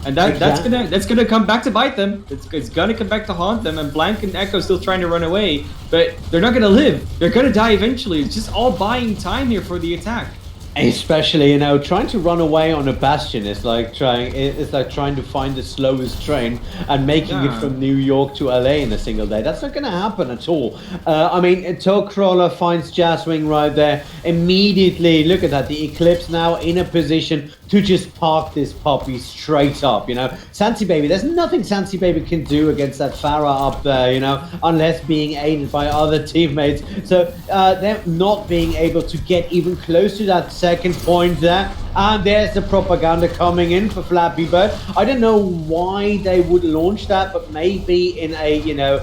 And that's gonna come back to bite them. It's gonna come back to haunt them. And Blank and Echo still trying to run away, but they're not gonna live. They're gonna die eventually. It's just all buying time here for the attack. Especially, you know, trying to run away on a bastion is like trying to find the slowest train and making it from New York to LA in a single day. That's not going to happen at all. I mean, Toadcrawler finds Jazzwing right there. Immediately, look at that. The Eclipse now in a position to just park this puppy straight up, you know. Sansi Baby, there's nothing Sansi Baby can do against that Pharah up there, you know, unless being aided by other teammates. So they're not being able to get even close to that second point there. And there's the propaganda coming in for Flappy Bird. I don't know why they would launch that, but maybe in a, you know,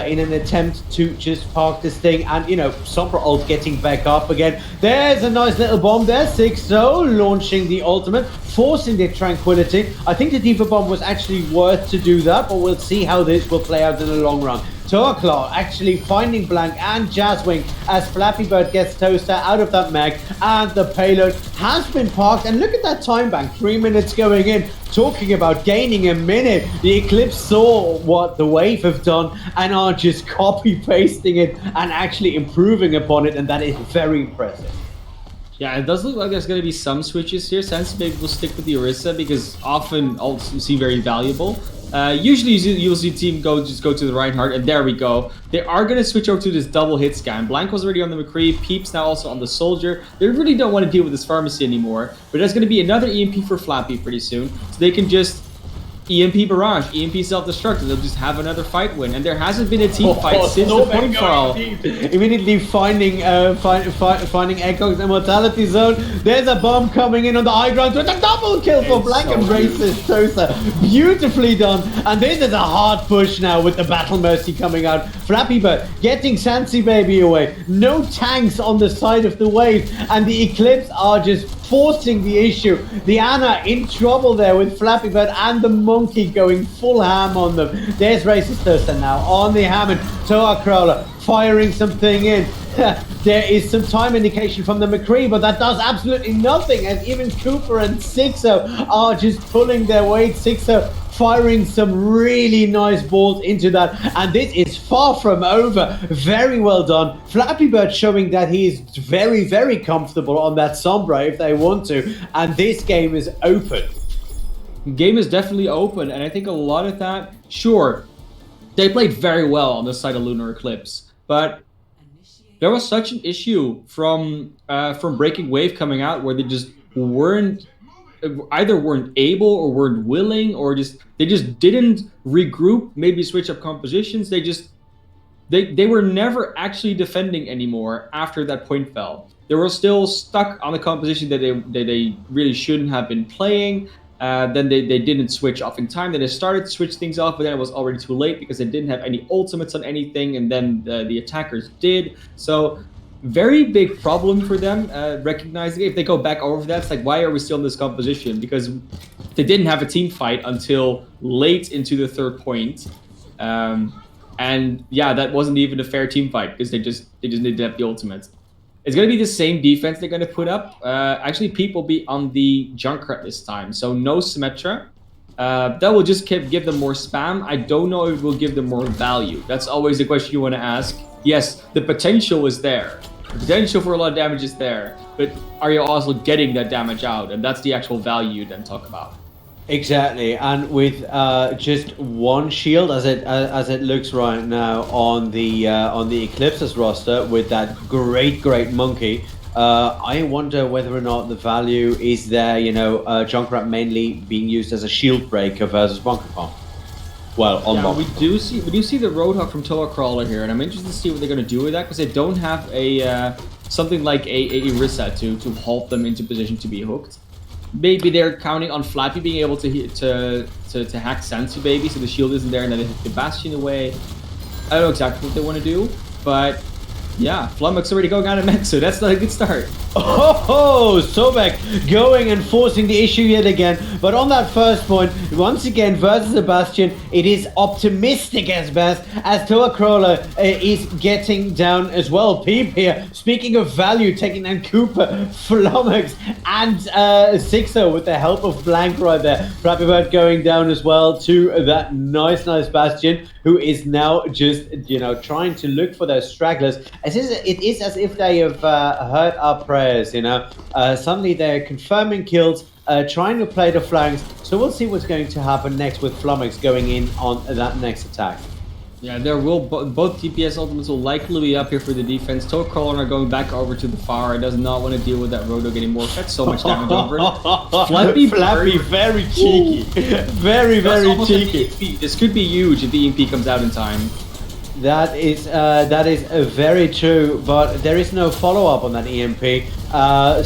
in an attempt to just park this thing, and you know, Sombra ult getting back up again. There's a nice little bomb there, 6-0, launching the ultimate, forcing the tranquility. I think the Diva bomb was actually worth to do that, but we'll see how this will play out in the long run. Toaclaw actually finding Blank and Jazzwing as Flappy Bird gets Toaster out of that mech, and the payload has been parked. And look at that time bank, 3 minutes going in. Talking about gaining a minute, the Eclipse saw what the Wave have done and are just copy-pasting it and actually improving upon it, and that is very impressive. Yeah, it does look like there's going to be some switches here. Sansi Baby will stick with the Orisa because often ults seem very valuable. Usually you'll see team just go to the Reinhardt, and there we go. They are going to switch over to this double hit scan. Blank was already on the McCree, Peeps now also on the Soldier. They really don't want to deal with this pharmacy anymore, but there's going to be another EMP for Flappy pretty soon, so they can just EMP Barrage, EMP Self-Destruct, and they'll just have another fight win. And there hasn't been a team fight since the point trial. Immediately finding Echo's Immortality Zone. There's a bomb coming in on the high ground with a double kill for Black and Racist Tosa. Beautifully done. And this is a hard push now with the Battle Mercy coming out. Flappy Bird getting Sansi Baby away. No tanks on the side of the wave. And the Eclipse are just forcing the issue. The Ana in trouble there with Flappy Bird and the Monkey going full ham on them. There's Racist Toaster now on the Hammond. Toa Crawler firing something in. there is some time indication from the McCree, but that does absolutely nothing. And even Cooper and Sixo are just pulling their weight. Sixo firing some really nice balls into that. And this is far from over. Very well done. Flappy Bird showing that he is very, very comfortable on that Sombra if they want to. And this game is open. Game is definitely open. And I think a lot of that, sure, they played very well on the side of Lunar Eclipse. But there was such an issue from Breaking Wave coming out where they just weren't able or weren't willing, or they just didn't regroup, maybe switch up compositions. They were never actually defending anymore after that point fell. They were still stuck on the composition that they really shouldn't have been playing. Then they didn't switch off in time. Then they started to switch things off, but then it was already too late because they didn't have any ultimates on anything, and then the attackers did. So very big problem for them, recognizing if they go back over that, it's like, why are we still in this composition? Because they didn't have a team fight until late into the third point. And yeah, that wasn't even a fair team fight because they just needed to have the ultimates. It's going to be the same defense they're going to put up. Actually, Pete will be on the Junkrat this time, so no Symmetra. That will just give them more spam. I don't know if it will give them more value. That's always the question you want to ask. Yes, the potential is there. The potential for a lot of damage is there, but are you also getting that damage out? And that's the actual value you then talk about. Exactly, and with just one shield as it looks right now on the Eclipse's roster with that great monkey, I wonder whether or not the value is there. Junkrat mainly being used as a shield breaker versus BunkerCon. Well, on we do see the Roadhog from Toa Crawler here, and I'm interested to see what they're going to do with that because they don't have a something like a Orisa to halt them into position to be hooked. Maybe they're counting on Flappy being able to hack Sansu Baby, so the shield isn't there, and then they hit the Bastion away. I don't know exactly what they want to do, but yeah, Flummox already going out of mech, so that's not a good start. Oh, Sobek going and forcing the issue yet again. But on that first point, once again versus the Bastion, it is optimistic as best as Toa Crawler is getting down as well. Peep here, speaking of value, taking down Cooper, Flummox, and Sixo with the help of Blank right there. Flappy Bird going down as well to that nice Bastion, who is now just, trying to look for those stragglers. It is as if they have heard our prayers, Suddenly they're confirming kills, trying to play the flanks. So we'll see what's going to happen next with Flummox going in on that next attack. Yeah, there will both DPS ultimates will likely be up here for the defense. Toa Crawler going back over to the far. Does not want to deal with that Roadhog anymore. That's so much damage over it. Flappy, very cheeky. very cheeky. This could be huge if the EMP comes out in time. That is very true, but there is no follow-up on that EMP.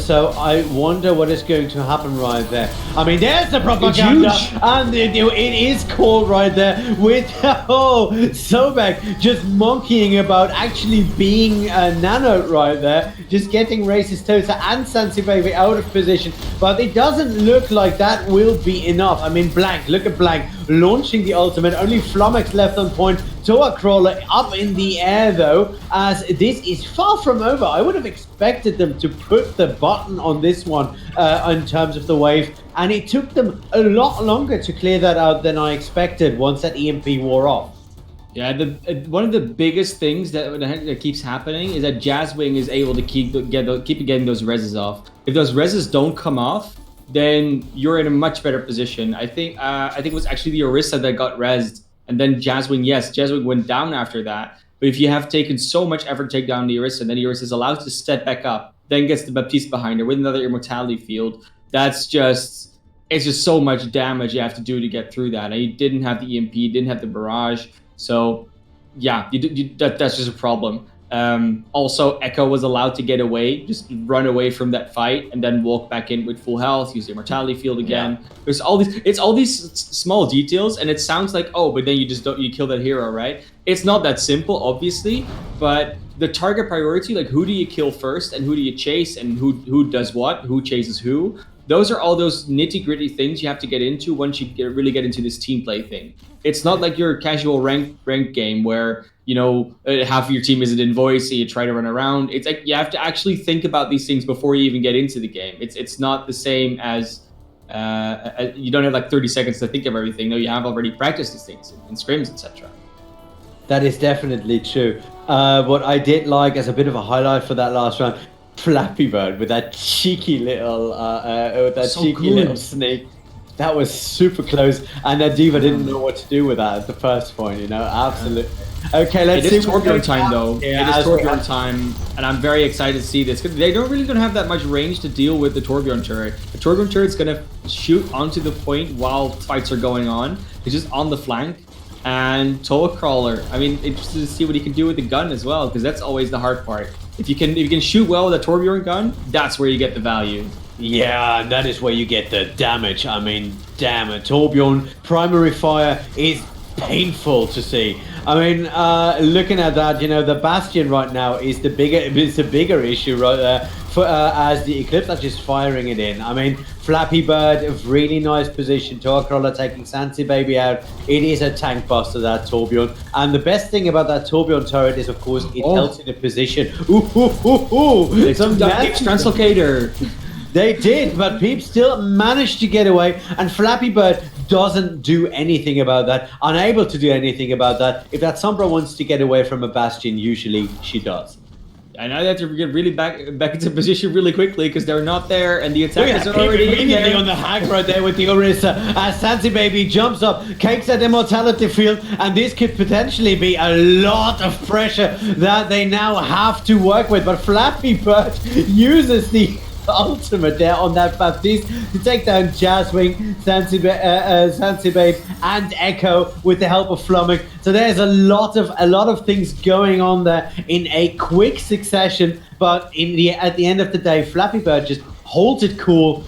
So I wonder what is going to happen right there. I mean, there's the propaganda, and it is called right there with Sobek just monkeying about actually being a Nano right there, just getting Racist Tosa and Sansi Baby out of position. But it doesn't look like that will be enough. I mean, Blank, look at Blank launching the ultimate. Only Flummox left on point. Toa Crawler up in the air though, as this is far from over. I would have expected them to put the button on this one in terms of the wave, and it took them a lot longer to clear that out than I expected once that EMP wore off. Yeah, one of the biggest things that keeps happening is that Jazzwing is able to keep getting those reses off. If those reses don't come off, then you're in a much better position. I think it was actually the Orisa that got rezzed, and then Jazzwing went down after that. But if you have taken so much effort to take down the Orisa, and then the Orisa is allowed to step back up, then gets the Baptiste behind her with another Immortality field, it's just so much damage you have to do to get through that. And you didn't have the EMP, you didn't have the barrage, so yeah, that's just a problem. Also, Echo was allowed to get away, just run away from that fight, and then walk back in with full health, use the Immortality field again. Yeah. It's all these small details, and it sounds like, oh, but then you kill that hero, right? It's not that simple, obviously, but the target priority, like who do you kill first, and who do you chase, and who does what, who chases who, those are all those nitty-gritty things you have to get into once you really get into this team play thing. It's not like your casual ranked game where half of your team isn't in voice, so you try to run around. It's like you have to actually think about these things before you even get into the game. It's not the same as you don't have like 30 seconds to think of everything. No, you have already practiced these things in scrims, etc. That is definitely true. What I did like as a bit of a highlight for that last round, Flappy Bird with that cheeky little, little snake. That was super close, and that Diva didn't know what to do with that at the first point. Absolutely. Okay, let's see. It is Torbjorn time, though. Yeah, it is Torbjorn time, and I'm very excited to see this because they don't have that much range to deal with the Torbjorn turret. The Torbjorn turret's gonna shoot onto the point while fights are going on. It's just on the flank. And Toe Crawler, I mean, interested to see what he can do with the gun as well, because that's always the hard part. If you can shoot well with a Torbjorn gun, that's where you get the value. Yeah, and that is where you get the damage. I mean, damn it, Torbjorn primary fire is painful to see. I mean, looking at that, the Bastion right now is the bigger issue right there. As the Eclipse are just firing it in. I mean, Flappy Bird, a really nice position. Torcrawler taking Sansi Baby out. It is a tank buster, that Torbjorn. And the best thing about that Torbjorn turret is, of course, it helps in the position. They took down Peep's Translocator. They did, but Peep still managed to get away. And Flappy Bird doesn't do anything about that. Unable to do anything about that. If that Sombra wants to get away from a Bastion, usually she does. I know they have to get really back into position really quickly because they're not there and the attackers are already in there. On the hack right there with the Orisa as Sansi Baby jumps up, cakes at Immortality Field, and this could potentially be a lot of pressure that they now have to work with. But Flappy Bird uses the ultimate there on that Baptiste to take down Jazzwing, Sansi Babe, and Echo with the help of Flummox. So there's a lot of things going on there in a quick succession. But at the end of the day, Flappy Bird just holds it cool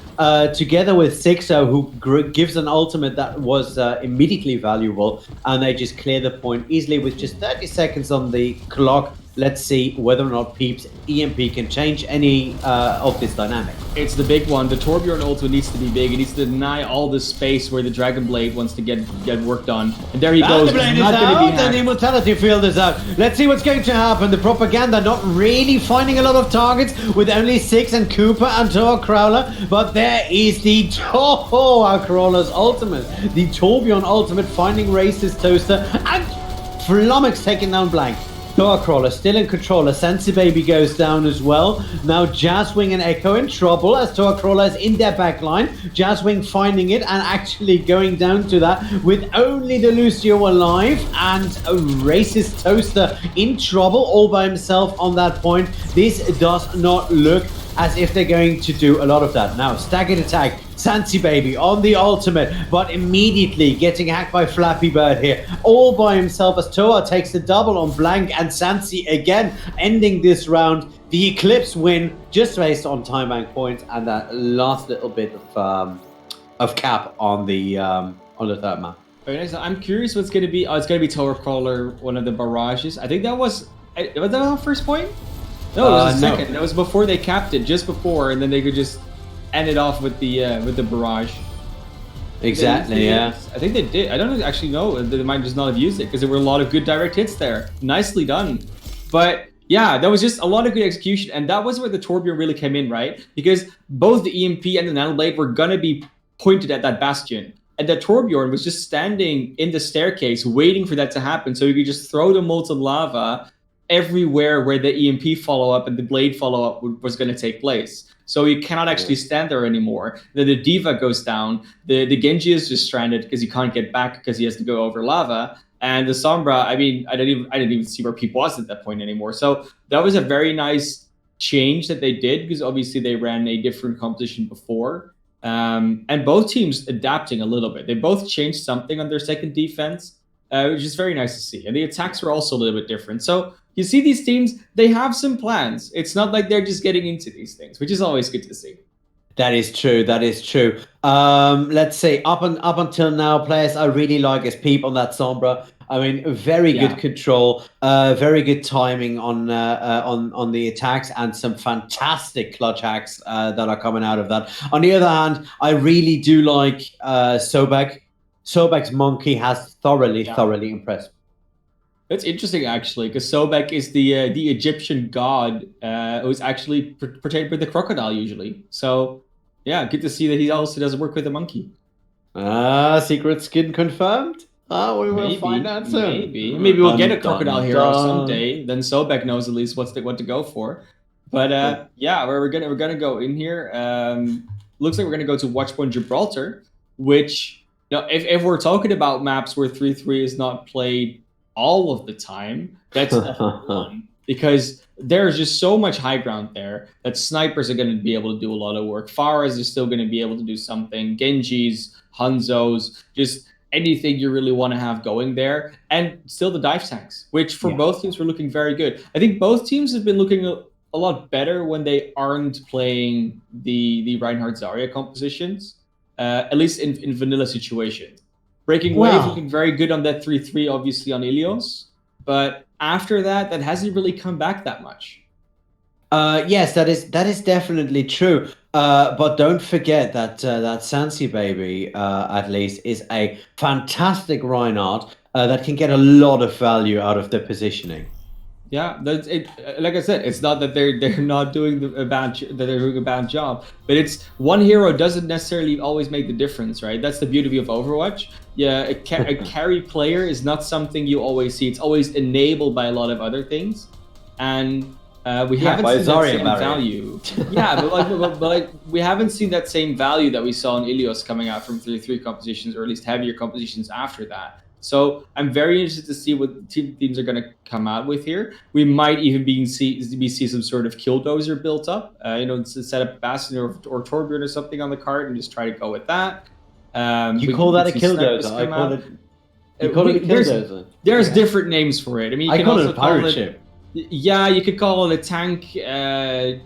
together with Sixo, who gives an ultimate that was immediately valuable, and they just clear the point easily with just 30 seconds on the clock. Let's see whether or not Peep's EMP can change any of this dynamic. It's the big one. The Torbjorn ultimate needs to be big. It needs to deny all the space where the Dragon Blade wants to get worked on. And there he goes. The Blade is out, and the Immortality Field is out. Let's see what's going to happen. The Propaganda not really finding a lot of targets with only 6 and Cooper and Torcrawler. But there is the Torcrawler's ultimate. The Torbjorn ultimate finding Racist Toaster. And Flummox taking down Blank. Torcrawler still in control as Sansi Baby goes down as well. Now Jazzwing and Echo in trouble as Torcrawler is in their backline. Jazzwing finding it and actually going down to that with only the Lucio alive, and a Racist Toaster in trouble all by himself on that point. This does not look as if they're going to do a lot of that. Now, staggered attack, Sansi Baby on the ultimate, but immediately getting hacked by Flappy Bird here, all by himself as Toa takes the double on Blank and Sansi again, ending this round. The Eclipse win just based on time bank points and that last little bit of cap on the third map. Very nice. I'm curious what's going to be. Oh, it's going to be Torcrawler, one of the barrages. I think that was that our first point? No, it was the second. No. That was before they capped it, just before, and then they could just end it off with the barrage. Exactly, yeah. I think they did. I don't actually know. They might just not have used it because there were a lot of good direct hits there. Nicely done. But yeah, that was just a lot of good execution, and that was where the Torbjorn really came in, right? Because both the EMP and the Nanoblade were gonna be pointed at that Bastion. And the Torbjorn was just standing in the staircase waiting for that to happen so he could just throw the molten lava everywhere where the EMP follow-up and the Blade follow-up was going to take place. So you cannot actually stand there anymore. Then the Diva goes down. The Genji is just stranded because he can't get back because he has to go over lava. And the Sombra, I mean, I didn't even see where Peep was at that point anymore. So that was a very nice change that they did because obviously they ran a different competition before. And both teams adapting a little bit. They both changed something on their second defense, which is very nice to see. And the attacks were also a little bit different. So you see these teams, they have some plans. It's not like they're just getting into these things, which is always good to see. That is true. That is true. Let's say up until now, players I really like is Peep on that Sombra. I mean, very good control, very good timing on the attacks, and some fantastic clutch hacks that are coming out of that. On the other hand, I really do like Sobek. Sobek's monkey has thoroughly impressed. That's interesting, actually, because Sobek is the Egyptian god who's actually portrayed with the crocodile usually. So, yeah, good to see that he also does work with the monkey. Secret skin confirmed? We will find out soon. Maybe we'll get a Dun, crocodile dun, hero dun. someday. Then Sobek knows at least what to go for. But yeah, we're gonna go in here. Looks like we're gonna go to Watchpoint Gibraltar, which, if we're talking about maps where 3-3 is not played all of the time, that's one, because there's just so much high ground there that snipers are going to be able to do a lot of work. Pharahs are still going to be able to do something. Genjis, Hanzos, just anything you really want to have going there. And still the dive tanks, which for both teams were looking very good. I think both teams have been looking a lot better when they aren't playing the Reinhardt Zarya compositions, at least in vanilla situations. Breaking Wave looking very good on that 3-3, obviously on Ilios. But after that hasn't really come back that much. Yes, that is definitely true. But don't forget that that Sansi baby, at least, is a fantastic Reinhardt that can get a lot of value out of the positioning. Yeah, that's it. Like I said, it's not that they're not doing a bad job, but it's one hero doesn't necessarily always make the difference, right? That's the beauty of Overwatch. Yeah, a carry player is not something you always see. It's always enabled by a lot of other things, and we haven't seen that same value. Yeah, but we haven't seen that same value that we saw in Ilios coming out from 3-3 compositions, or at least heavier compositions after that. So I'm very interested to see what teams are going to come out with here. We might even see some sort of killdozer built up. To set up Bastion or Torbjorn or something on the card and just try to go with that. You call that a killdozer? I call it. You call it a killdozer? There's different names for it. I mean, you I can call also it a pirate ship. Yeah, you could call it a tank, like a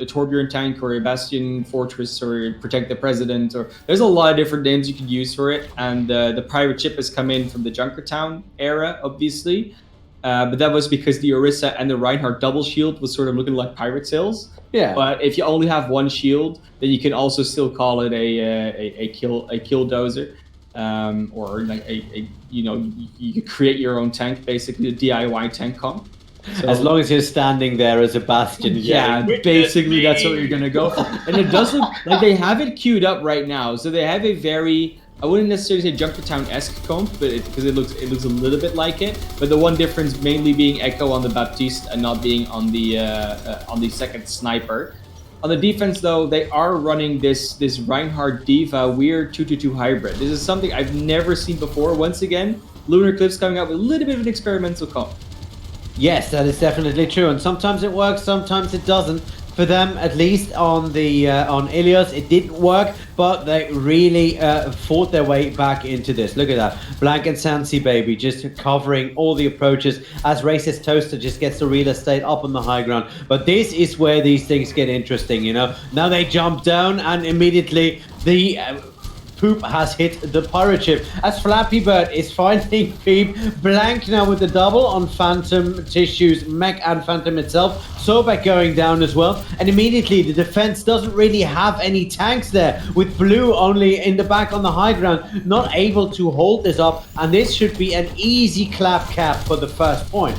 Torbjorn tank, or a Bastion fortress, or protect the president. Or there's a lot of different names you could use for it. And the pirate ship has come in from the Junkertown era, obviously, but that was because the Orisa and the Reinhardt double shield was sort of looking like pirate sails. Yeah. But if you only have one shield, then you can also still call it a killdozer. Or like you could create your own tank, basically a DIY tank comp. So, as long as you're standing there as a Bastion. Yeah, basically that's what you're gonna go for. And it does look like they have it queued up right now. So they have a very, I wouldn't necessarily say Junkertown-esque comp, but because it looks a little bit like it. But the one difference mainly being Echo on the Baptiste and not being on the second sniper. On the defense, though, they are running this Reinhardt Diva weird 2-2-2 hybrid. This is something I've never seen before. Once again, Lunar Eclipse coming out with a little bit of an experimental comp. Yes, that is definitely true, and sometimes it works, sometimes it doesn't. For them, at least on the on Ilios, it didn't work, but they really fought their way back into this. Look at that, Blank and Sansi baby just covering all the approaches as Racist Toaster just gets the real estate up on the high ground. But this is where these things get interesting, Now they jump down and immediately the poop has hit the pirate ship as Flappy Bird is finding Peep. Blank now with the double on Phantom Tissues, Mech and Phantom itself. Sobek going down as well, and immediately the defense doesn't really have any tanks there, with Blue only in the back on the high ground, not able to hold this up, and this should be an easy clap cap for the first point.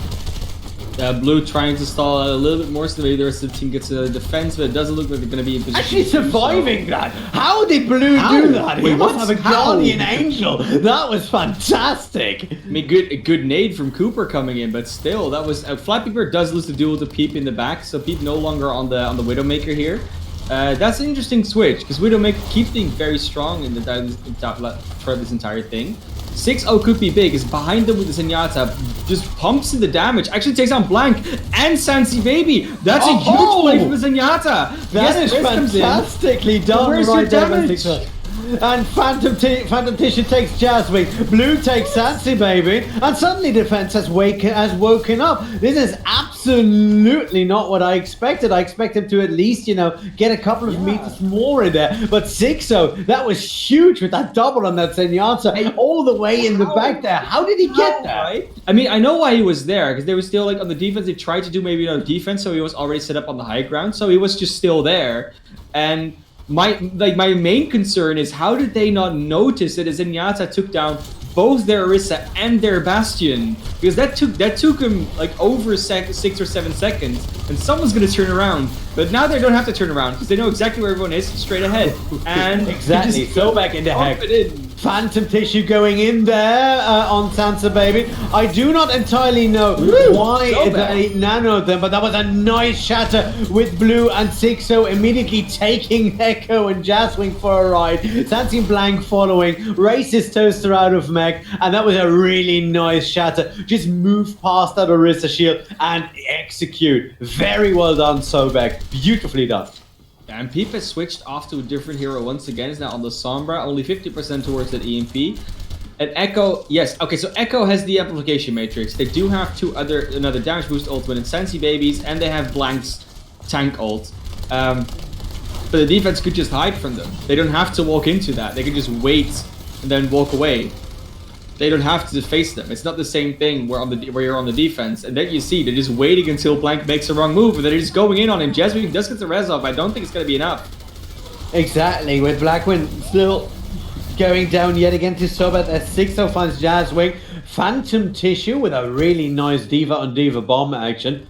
Blue trying to stall a little bit more so maybe the rest of the team gets a defense, but it doesn't look like they're going to be in position. Actually surviving that. How did Blue do that? He must have a guardian angel. That was fantastic. I mean, a good nade from Cooper coming in, but still, that was Flappy Bird does lose the duel to Peep in the back, so Peep no longer on the Widowmaker here. That's an interesting switch because Widowmaker keeps being very strong in throughout this entire thing. 6-0 could be big, is behind them with the Zenyatta, just pumps in the damage, actually takes on Blank and Sansi Baby. That's a huge play from the Zenyatta. That is fantastically done. Where's your damage? And Phantom Tissue takes Jazzwing. Blue takes Sansi Baby, and suddenly defense has woken up. This is absolutely not what I expected. I expected to at least, get a couple of meters more in there. But 6-0, that was huge with that double on that Zenyatta all the way in the back there. How did he get that? Right? I mean, I know why he was there, because they were still on the defense. They tried to do maybe defense, so he was already set up on the high ground. So he was just still there. And my main concern is how did they not notice that Zenyatta took down both their Orisa and their Bastion, because that took him like over 6 or 7 seconds, and someone's gonna turn around. But now they don't have to turn around because they know exactly where everyone is, straight ahead. And exactly, so back in the heck. Phantom Tissue going in there on Sansa Baby. I do not entirely know why they nanoed them, but that was a nice shatter with Blue and Sixo immediately taking Echo and Jazzwing for a ride. Sansi Blank following, Racist Toaster out of mech, and that was a really nice shatter. Just move past that Orisa shield and execute. Very well done, Sobek. Beautifully done. And Peep has switched off to a different hero once again. Is now on the Sombra, only 50% towards that EMP. And Echo, yes, okay, so Echo has the amplification matrix. They do have another damage boost ultimate in Sensi Babies, and they have Blank's tank ult. But the defense could just hide from them. They don't have to walk into that. They can just wait and then walk away. They don't have to face them. It's not the same thing where you're on the defense. And then you see they're just waiting until Blank makes the wrong move, and they're just going in on him. Jasmine does get the res off. I don't think it's going to be enough. Exactly, with Blackwin still going down yet again to Sobat as Sixo finds Jazzwing. Phantom Tissue with a really nice Diva on Diva bomb action.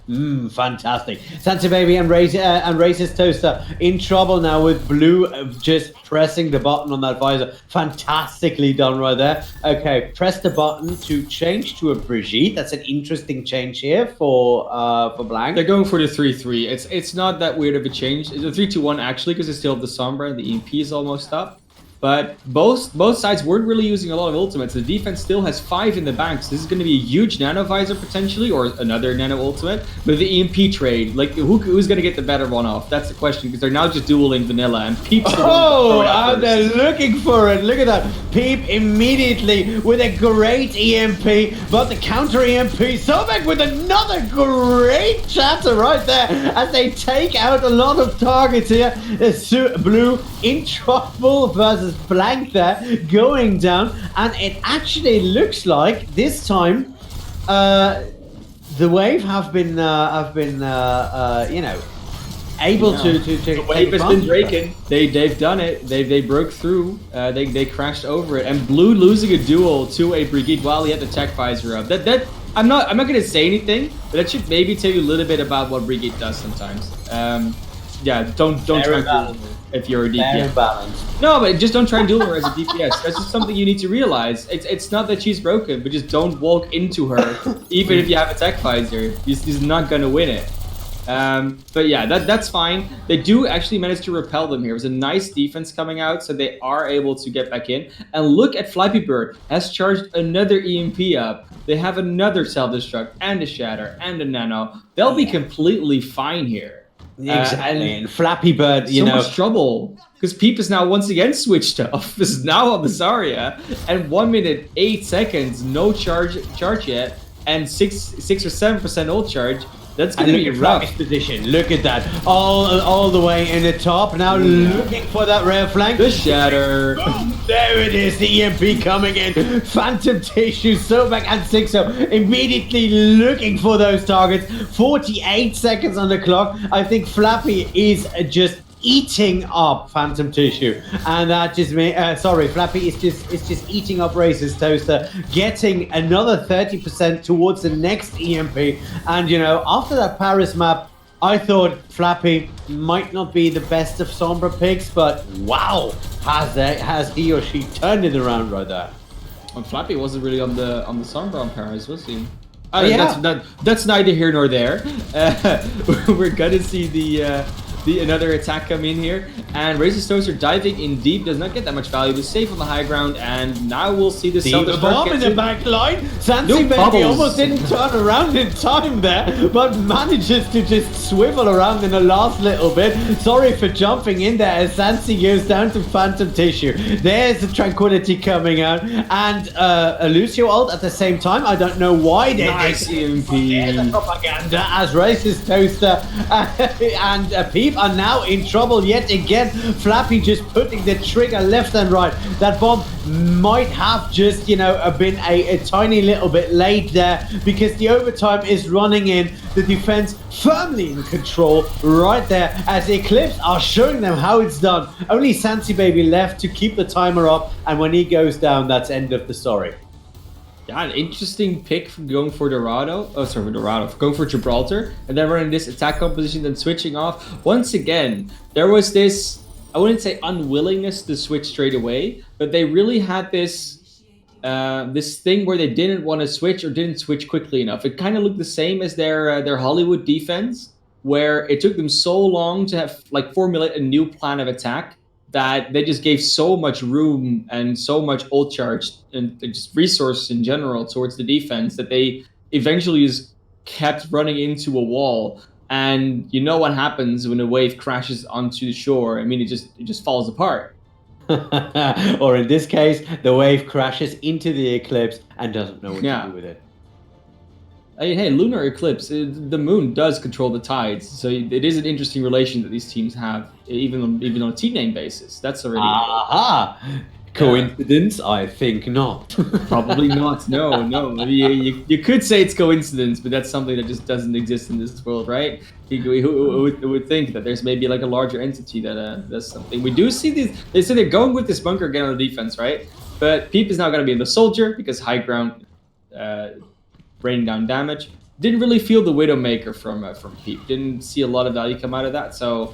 Fantastic. Sansa Baby and Racist Toaster in trouble now with Blue just pressing the button on that visor. Fantastically done right there. Okay, press the button to change to a Brigitte. That's an interesting change here for Blank. They're going for the 3-3. It's not that weird of a change. It's a 3-2-1 actually, because they still have the Sombra and the EMP is almost up. But both sides weren't really using a lot of ultimates. The defense still has 5 in the bank, so this is going to be a huge nano visor potentially, or another nano ultimate. But the EMP trade, like who's going to get the better one off? That's the question, because they're now just dueling vanilla, and Peep's and they're looking for it. Look at that. Peep immediately with a great EMP, but the counter EMP. Sobek with another great chatter right there as they take out a lot of targets here. Blue in trouble versus Blank there, going down, and it actually looks like this time the Wave have been you know, able to the Wave has been breaking. They've done it. They broke through. They crashed over it, and Blue losing a duel to a Brigitte while he had the tech visor up. That I'm not gonna say anything, but that should maybe tell you a little bit about what Brigitte does sometimes. Yeah, don't try to if you're a DPS. No, but just don't try and duel her as a DPS. That's just something you need to realize. It's not that she's broken, but just don't walk into her, even if you have a tech visor. She's not gonna win it. But yeah, that's fine. They do actually manage to repel them here. It was a nice defense coming out, so they are able to get back in. And look at Flappy Bird has charged another EMP up. They have another self-destruct and a shatter and a nano. They'll be completely fine here. Exactly, and Flappy Bird, you know, much trouble because Peep is now once again switched off. This is now on the Zarya, and 1 minute 8 seconds, no charge yet, and 6 or 7% ult charge. That's going to be rough. Position. Look at that, all the way in the top. Now looking for that rare flank. The shatter. There it is, the EMP coming in. Phantom Tissue, Sobek and Sixo immediately looking for those targets. 48 seconds on the clock. I think Flappy is just eating up Phantom Tissue, and that just Flappy is just eating up Racist Toaster, getting another 30% towards the next EMP. And you know, after that Paris map, I thought Flappy might not be the best of Sombra picks, but wow, has he or she turned it around right there. And Flappy wasn't really on the Sombra on Paris, was he? That's neither here nor there. We're gonna see the another attack come in here, and Racist Toaster diving in deep does not get that much value, but safe on the high ground, and now we'll see the bomb in the back line. Sansi Baby almost didn't turn around in time there, but manages to just swivel around in the last little bit. Sorry for jumping in there as Sansi goes down to Phantom Tissue. There's the Tranquility coming out, and a Lucio ult at the same time. I don't know why they did the propaganda as Racist Toaster and Peep are now in trouble yet again. Flappy just putting the trigger left and right. That bomb might have just, you know, been a tiny little bit late there, because the overtime is running in. The defense firmly in control right there as Eclipse are showing them how it's done. Only Sansi Baby left to keep the timer up, and when he goes down, that's end of the story. Yeah, an interesting pick from going for Dorado. Oh, sorry, for Dorado. Going for Gibraltar, and then running this attack composition, then switching off. Once again, there was this, I wouldn't say unwillingness to switch straight away, but they really had this thing where they didn't want to switch or didn't switch quickly enough. It kind of looked the same as their Hollywood defense, where it took them so long to have like formulate a new plan of attack that they just gave so much room and so much ult charge and just resources in general towards the defense that they eventually just kept running into a wall. And you know what happens when a wave crashes onto the shore? I mean, it just falls apart. Or in this case, the wave crashes into the eclipse and doesn't know what to do with it. I mean, hey, lunar eclipse, the moon does control the tides, so it is an interesting relation that these teams have, even on a team name basis. That's already coincidence? I think not. Probably not. No. You could say it's coincidence, but that's something that just doesn't exist in this world, right? Who would think that there's maybe like a larger entity that does something. We do see these. They say they're going with this bunker again on the defense, right? But Peep is now going to be in the soldier because high ground. Raining down damage. Didn't really feel the Widowmaker from Peep. Didn't see a lot of value come out of that. So,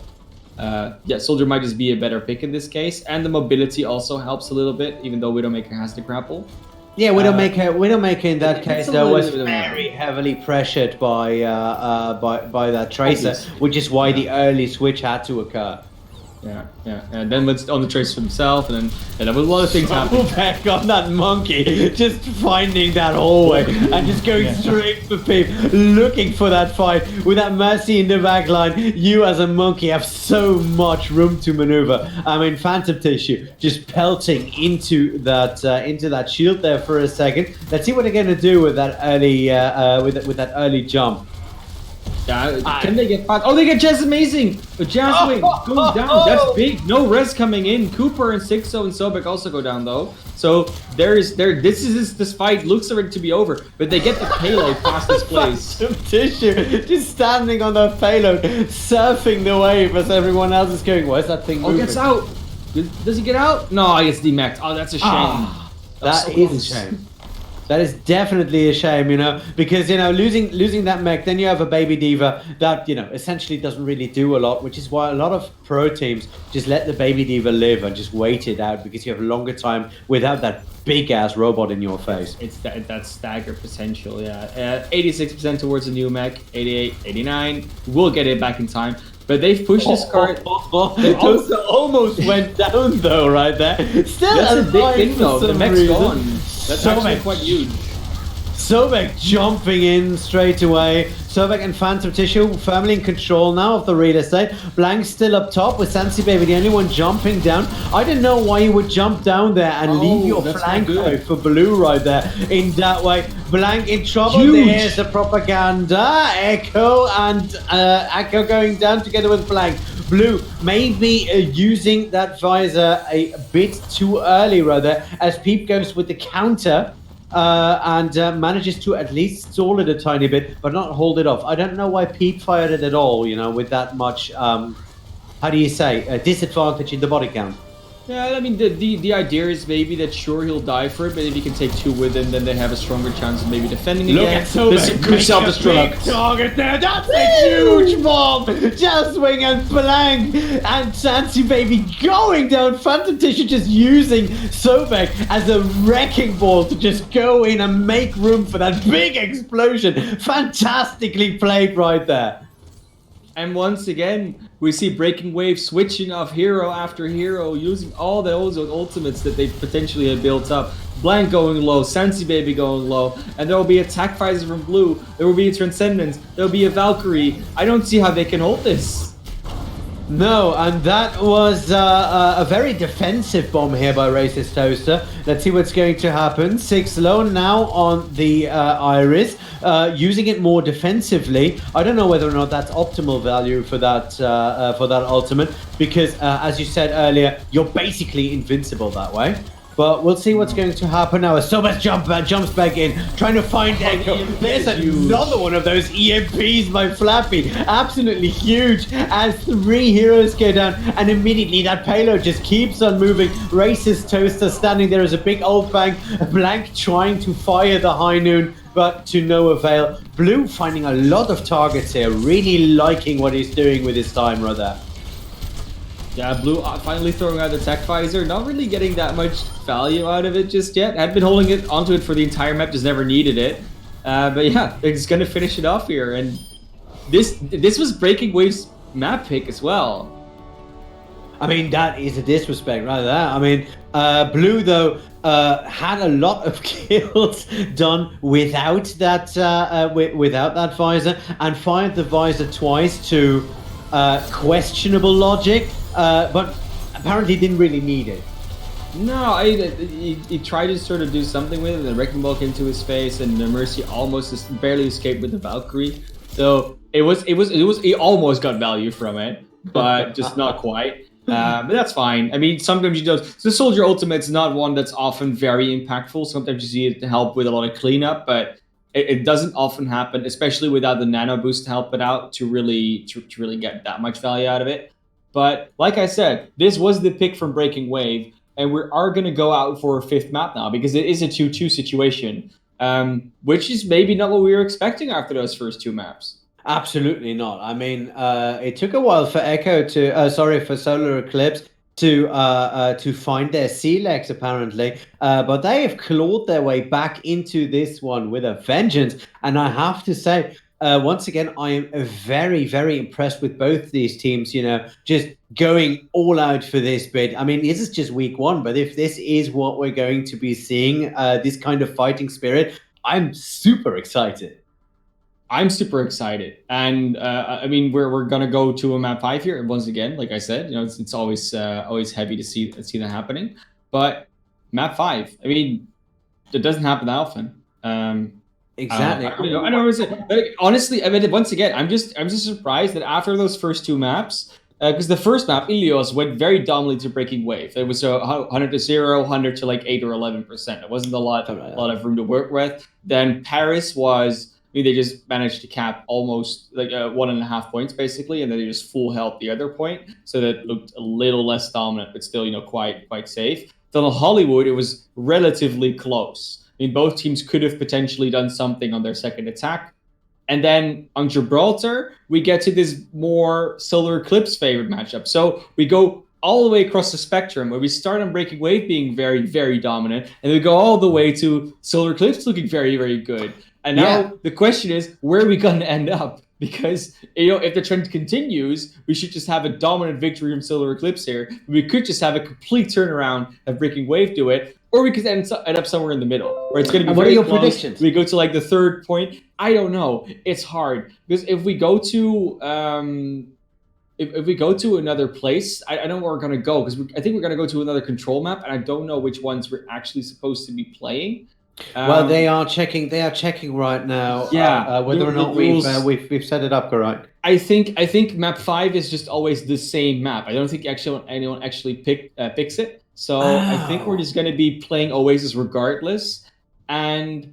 yeah, Soldier might just be a better pick in this case. And the mobility also helps a little bit, even though Widowmaker has to grapple. Yeah, Widowmaker in that case though was very heavily pressured by that Tracer, which is why the early switch had to occur. Yeah. And then it's on the Tracer himself, and then with a lot of things happening. Back on that monkey, just finding that hallway and just going straight for Peep, looking for that fight with that Mercy in the back line. You as a monkey have so much room to maneuver. I mean, Phantom Tissue just pelting into that shield there for a second. Let's see what they're gonna do with that early with that early jump. Yeah, can they get past? Oh, they get Jazz Amazing! Jazzwing goes down. That's big. No res coming in. Cooper and Sixo and Sobek also go down though. So this fight looks already to be over, but they get the payload past this place. Tissue just standing on the payload, surfing the wave as everyone else is going. Where's that thing moving? Oh, gets out. Does he get out? No, he gets demacked. Oh, that's a shame. That is a shame. That is definitely a shame, because, losing that mech, then you have a Baby D.Va that, essentially doesn't really do a lot, which is why a lot of pro teams just let the Baby D.Va live and just wait it out because you have a longer time without that big-ass robot in your face. It's that stagger potential, yeah. 86% towards the new mech, 88, 89. We'll get it back in time. But they've pushed this card. Those almost went down, though, right there. Still, that's a big thing, though. The mech's gone. That's actually quite huge. Sobek jumping in straight away. Sobek and Phantom Tissue firmly in control now of the real estate. Blank's still up top with Sansi Baby, the only one jumping down. I didn't know why you would jump down there and leave your flank for Blue right there in that way. Blank in trouble. There's the propaganda. Echo and Echo going down together with Blank. Blue maybe using that visor a bit too early right there as Peep goes with the counter. And manages to at least stall it a tiny bit, but not hold it off. I don't know why Peep fired it at all, with that much, how do you say, disadvantage in the body count. Yeah, I mean, the idea is maybe that sure he'll die for it, but if he can take two with him, then they have a stronger chance of maybe defending again. Look at Sobek, self-destruct. Target there, that's a huge bomb! Jazzwing and Blank and Sansi Baby going down. Phantom Tissue just using Sobek as a wrecking ball to just go in and make room for that big explosion. Fantastically played right there. And once again, we see Breaking Wave switching off hero after hero, using all those ultimates that they potentially had built up. Blank going low, Sansi Baby going low, and there will be attack visor from Blue, there will be a Transcendence, there will be a Valkyrie. I don't see how they can hold this. No, and that was a very defensive bomb here by Racist Toaster. Let's see what's going to happen. 6 low now on the Iris, using it more defensively. I don't know whether or not that's optimal value for that ultimate, because as you said earlier, you're basically invincible that way. But we'll see what's going to happen now. As Sobas jumps back in, trying to find Echo. There's another one of those EMPs by Flappy. Absolutely huge. As 3 heroes go down, and immediately that payload just keeps on moving. Racist Toaster standing there as a big old blank trying to fire the High Noon, but to no avail. Blue finding a lot of targets here, really liking what he's doing with his timer there. Yeah, Blue finally throwing out the tech visor, not really getting that much value out of it just yet. Had been holding it onto it for the entire map, just never needed it. But yeah, they're just gonna finish it off here, and this was Breaking Wave's map pick as well. I mean, that is a disrespect right there. I mean, Blue though had a lot of kills done without that without that visor, and fired the visor twice to questionable logic. But apparently didn't really need it. No, he tried to sort of do something with it, and the Wrecking Ball came to his face, and the Mercy almost barely escaped with the Valkyrie. So he almost got value from it, but just not quite. But that's fine. I mean, sometimes you don't. The Soldier Ultimate's not one that's often very impactful. Sometimes you see it to help with a lot of cleanup, but it doesn't often happen, especially without the nano boost to help it out to really get that much value out of it. But like I said, this was the pick from Breaking Wave, and we are going to go out for a 5th map now because it is a 2-2 situation, which is maybe not what we were expecting after those first 2 maps. Absolutely not. I mean, it took a while for Echo for Solar Eclipse to find their sea legs apparently, but they have clawed their way back into this one with a vengeance, and I have to say, once again, I am very, very impressed with both these teams, you know, just going all out for this bid. I mean, this is just week 1, but if this is what we're going to be seeing, this kind of fighting spirit, I'm super excited. I'm super excited, and I mean, we're gonna go to a map 5 here, and once again, like I said, you know, it's always heavy to see that happening, but map 5, I mean, it doesn't happen that often. Exactly. I don't know what to say. But honestly, I mean, once again, I'm just surprised that after those first 2 maps, because the first map, Ilios, went very dominantly to Breaking Wave. It was 100 to 0, 100 to like 8 or 11%. It wasn't a lot of room to work with. Then Paris was, I mean, they just managed to cap almost like 1.5 points basically, and then they just full health the other point, so that looked a little less dominant, but still, you know, quite safe. Then on Hollywood, it was relatively close. I mean, both teams could have potentially done something on their second attack. And then on Gibraltar, we get to this more Solar Eclipse favored matchup. So we go all the way across the spectrum, where we start on Breaking Wave being very, very dominant, and we go all the way to Solar Eclipse looking very, very good. And now the question is, where are we going to end up? Because, you know, if the trend continues, we should just have a dominant victory from Solar Eclipse here. We could just have a complete turnaround of Breaking Wave do it, or we could end up somewhere in the middle, where it's going to be what are your close. predictions? We go to like the 3rd point. I don't know. It's hard because if we go to if we go to another place, I don't know where we're going to go, because I think we're going to go to another control map, and I don't know which ones we're actually supposed to be playing. Well, they are checking right now. Yeah, whether or not we've set it up correct. I think map 5 is just always the same map. I don't think anyone actually picks it. So I think we're just going to be playing Oasis regardless. And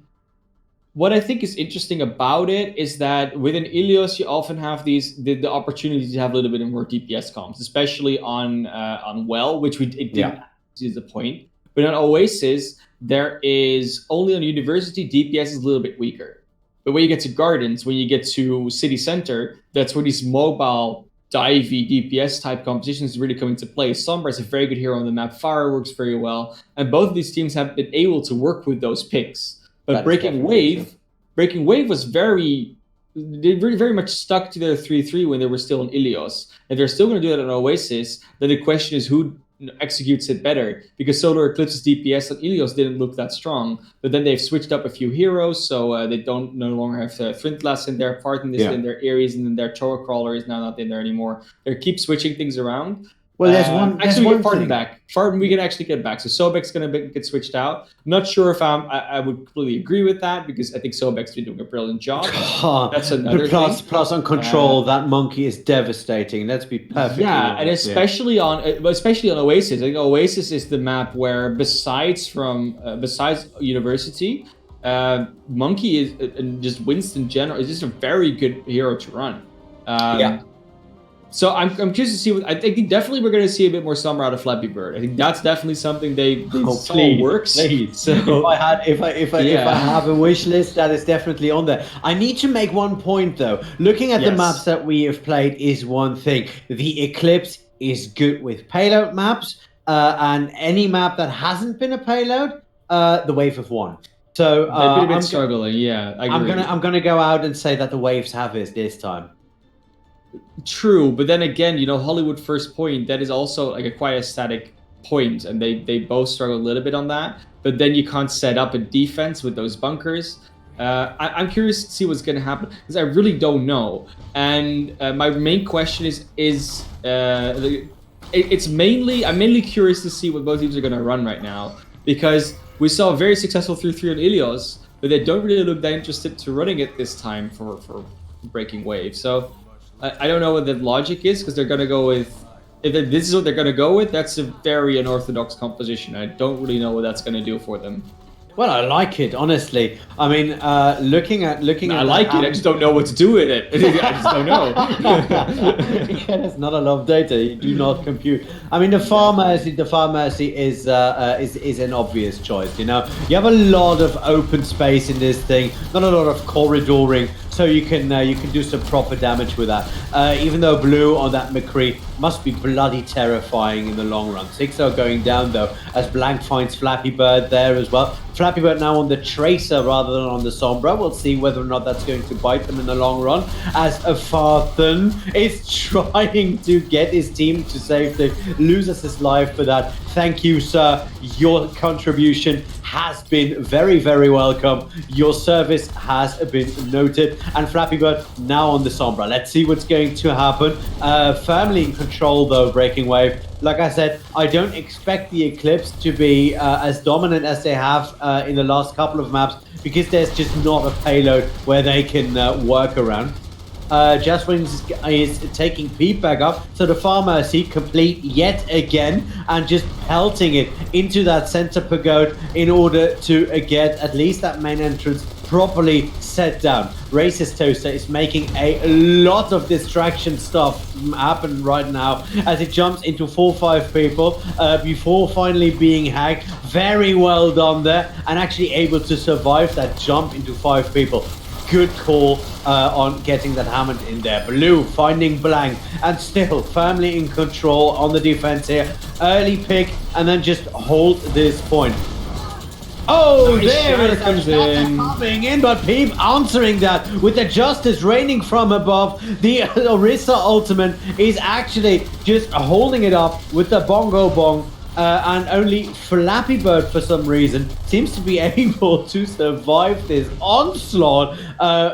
what I think is interesting about it is that within Ilios, you often have the opportunity to have a little bit more DPS comps, especially on Well, which it didn't see as the point. But on Oasis, there is only on University, DPS is a little bit weaker. But when you get to Gardens, when you get to City Center, that's where these mobile, divey DPS type competitions really come into play. Sombra is a very good hero on the map. Fire works very well. And both of these teams have been able to work with those picks. But Breaking Wave was very much stuck to their 3-3 when they were still in Ilios. And they're still going to do that on Oasis. Then the question is who executes it better, because Solar Eclipse's DPS on Ilios didn't look that strong, but then they've switched up a few heroes, so they no longer have Flintlass in their part in this in their Ares, and then their Toa Crawler is now not in there anymore. They keep switching things around, Well, there's one. There's Actually, we one get Farden thing. back. Farden, we can actually get back. So Sobek's going to get switched out. I'm not sure if I would completely agree with that because I think Sobek's been doing a brilliant job. That's another plus, thing. plus on control, that monkey is devastating. Let's be perfectly Yeah, and honest here. especially on Oasis. I think Oasis is the map where besides University, Monkey is and just Winston General is just a very good hero to run. Yeah. So I'm curious to see what I think. Definitely, we're going to see a bit more summer out of Flappy Bird. I think that's definitely something they saw works. Please. So if I have a wish list, that is definitely on there. I need to make one point though. Looking at the Yes. maps that we have played is one thing. The Eclipse is good with payload maps, and any map that hasn't been a payload, the Wave of One. So they've been a bit struggling. Yeah, I agree. I'm gonna go out and say that the Waves have it this time. True, but then again, Hollywood First Point, that is also like a quite a static point, and they both struggle a little bit on that. But then you can't set up a defense with those bunkers. I'm curious to see what's going to happen because I really don't know. And my main question I'm mainly curious to see what both teams are going to run right now because we saw a very successful 3-3 on Ilios, but they don't really look that interested to running it this time for breaking wave. So I don't know what the logic is because they're going to go with. If this is what they're going to go with, that's a very unorthodox composition. I don't really know what that's going to do for them. Well, I like it, honestly. I mean, looking at. I like it. I just don't know what to do with it. I just don't know. Yeah, there's not a lot of data. You do not compute. I mean, the Far Mercy is an obvious choice. You have a lot of open space in this thing, not a lot of corridoring, so you can do some proper damage with that. Even though blue on that McCree must be bloody terrifying in the long run. 6-0 going down though, as Blank finds Flappy Bird there as well. Flappy Bird now on the Tracer rather than on the Sombra. We'll see whether or not that's going to bite them in the long run, as Farthen is trying to get his team to safety, loses his life for that. Thank you, sir. Your contribution has been very, very welcome. Your service has been noted. And Flappy Bird now on the Sombra. Let's see what's going to happen. Firmly in control, though, Breaking Wave. Like I said, I don't expect the Eclipse to be as dominant as they have in the last couple of maps because there's just not a payload where they can work around. Jaswing is taking Pete back up, so the Far Mercy complete yet again and just pelting it into that center pagode in order to get at least that main entrance properly set down. Racist Toaster is making a lot of distraction stuff happen right now as it jumps into 4-5 people before finally being hacked. Very well done there and actually able to survive that jump into 5 people. Good call on getting that hammered in there. Blue finding Blank and still firmly in control on the defense here. Early pick and then just hold this point. Oh, nice there is comes in. Coming in, but Peep answering that with the justice raining from above. The Orisa ultimate is actually just holding it up with the bongo bong. And only Flappy Bird, for some reason, seems to be able to survive this onslaught.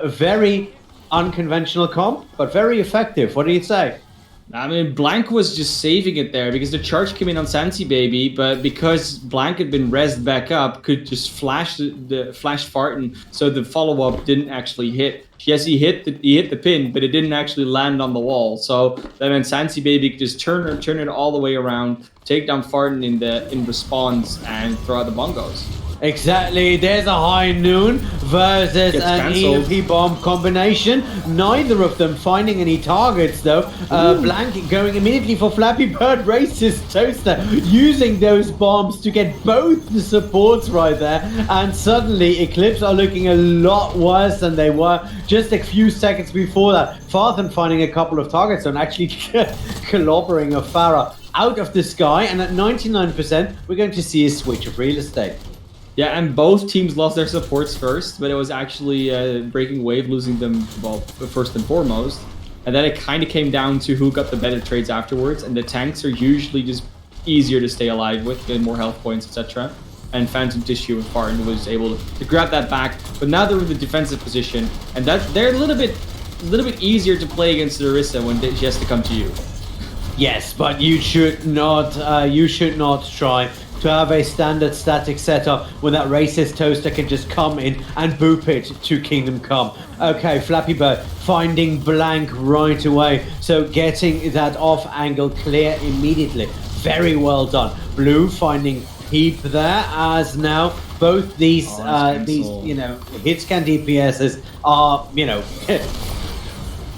Very unconventional comp, but very effective. What do you say? I mean, Blank was just saving it there because the charge came in on Sansi Baby, but because Blank had been rezzed back up, could just flash the flash Farten, so the follow-up didn't actually hit. Yes, he hit the pin, but it didn't actually land on the wall. So that meant Sansi Baby could just turn it all the way around, take down Farten in response, and throw out the bongos. Exactly, there's a High Noon versus an EMP bomb combination. Neither of them finding any targets though. Blank going immediately for Flappy Bird. Racist Toaster using those bombs to get both the supports right there. And suddenly Eclipse are looking a lot worse than they were just a few seconds before that. Farthen finding a couple of targets and actually clobbering a Farah out of the sky. And at 99%, we're going to see a switch of real estate. Yeah, and both teams lost their supports first, but it was actually Breaking Wave losing them, well, first and foremost. And then it kind of came down to who got the better trades afterwards, and the tanks are usually just easier to stay alive with, get more health points, etc. And Phantom Tissue with Farten was able to grab that back, but now they're in the defensive position, and that they're a little bit easier to play against Larissa when she has to come to you. Yes, but you should not. You should not try to have a standard static setup when that racist toaster can just come in and boop it to Kingdom Come. Okay, Flappy Bird finding blank right away, so getting that off angle clear immediately. Very well done. Blue finding Peep there, as now both these hitscan DPSs are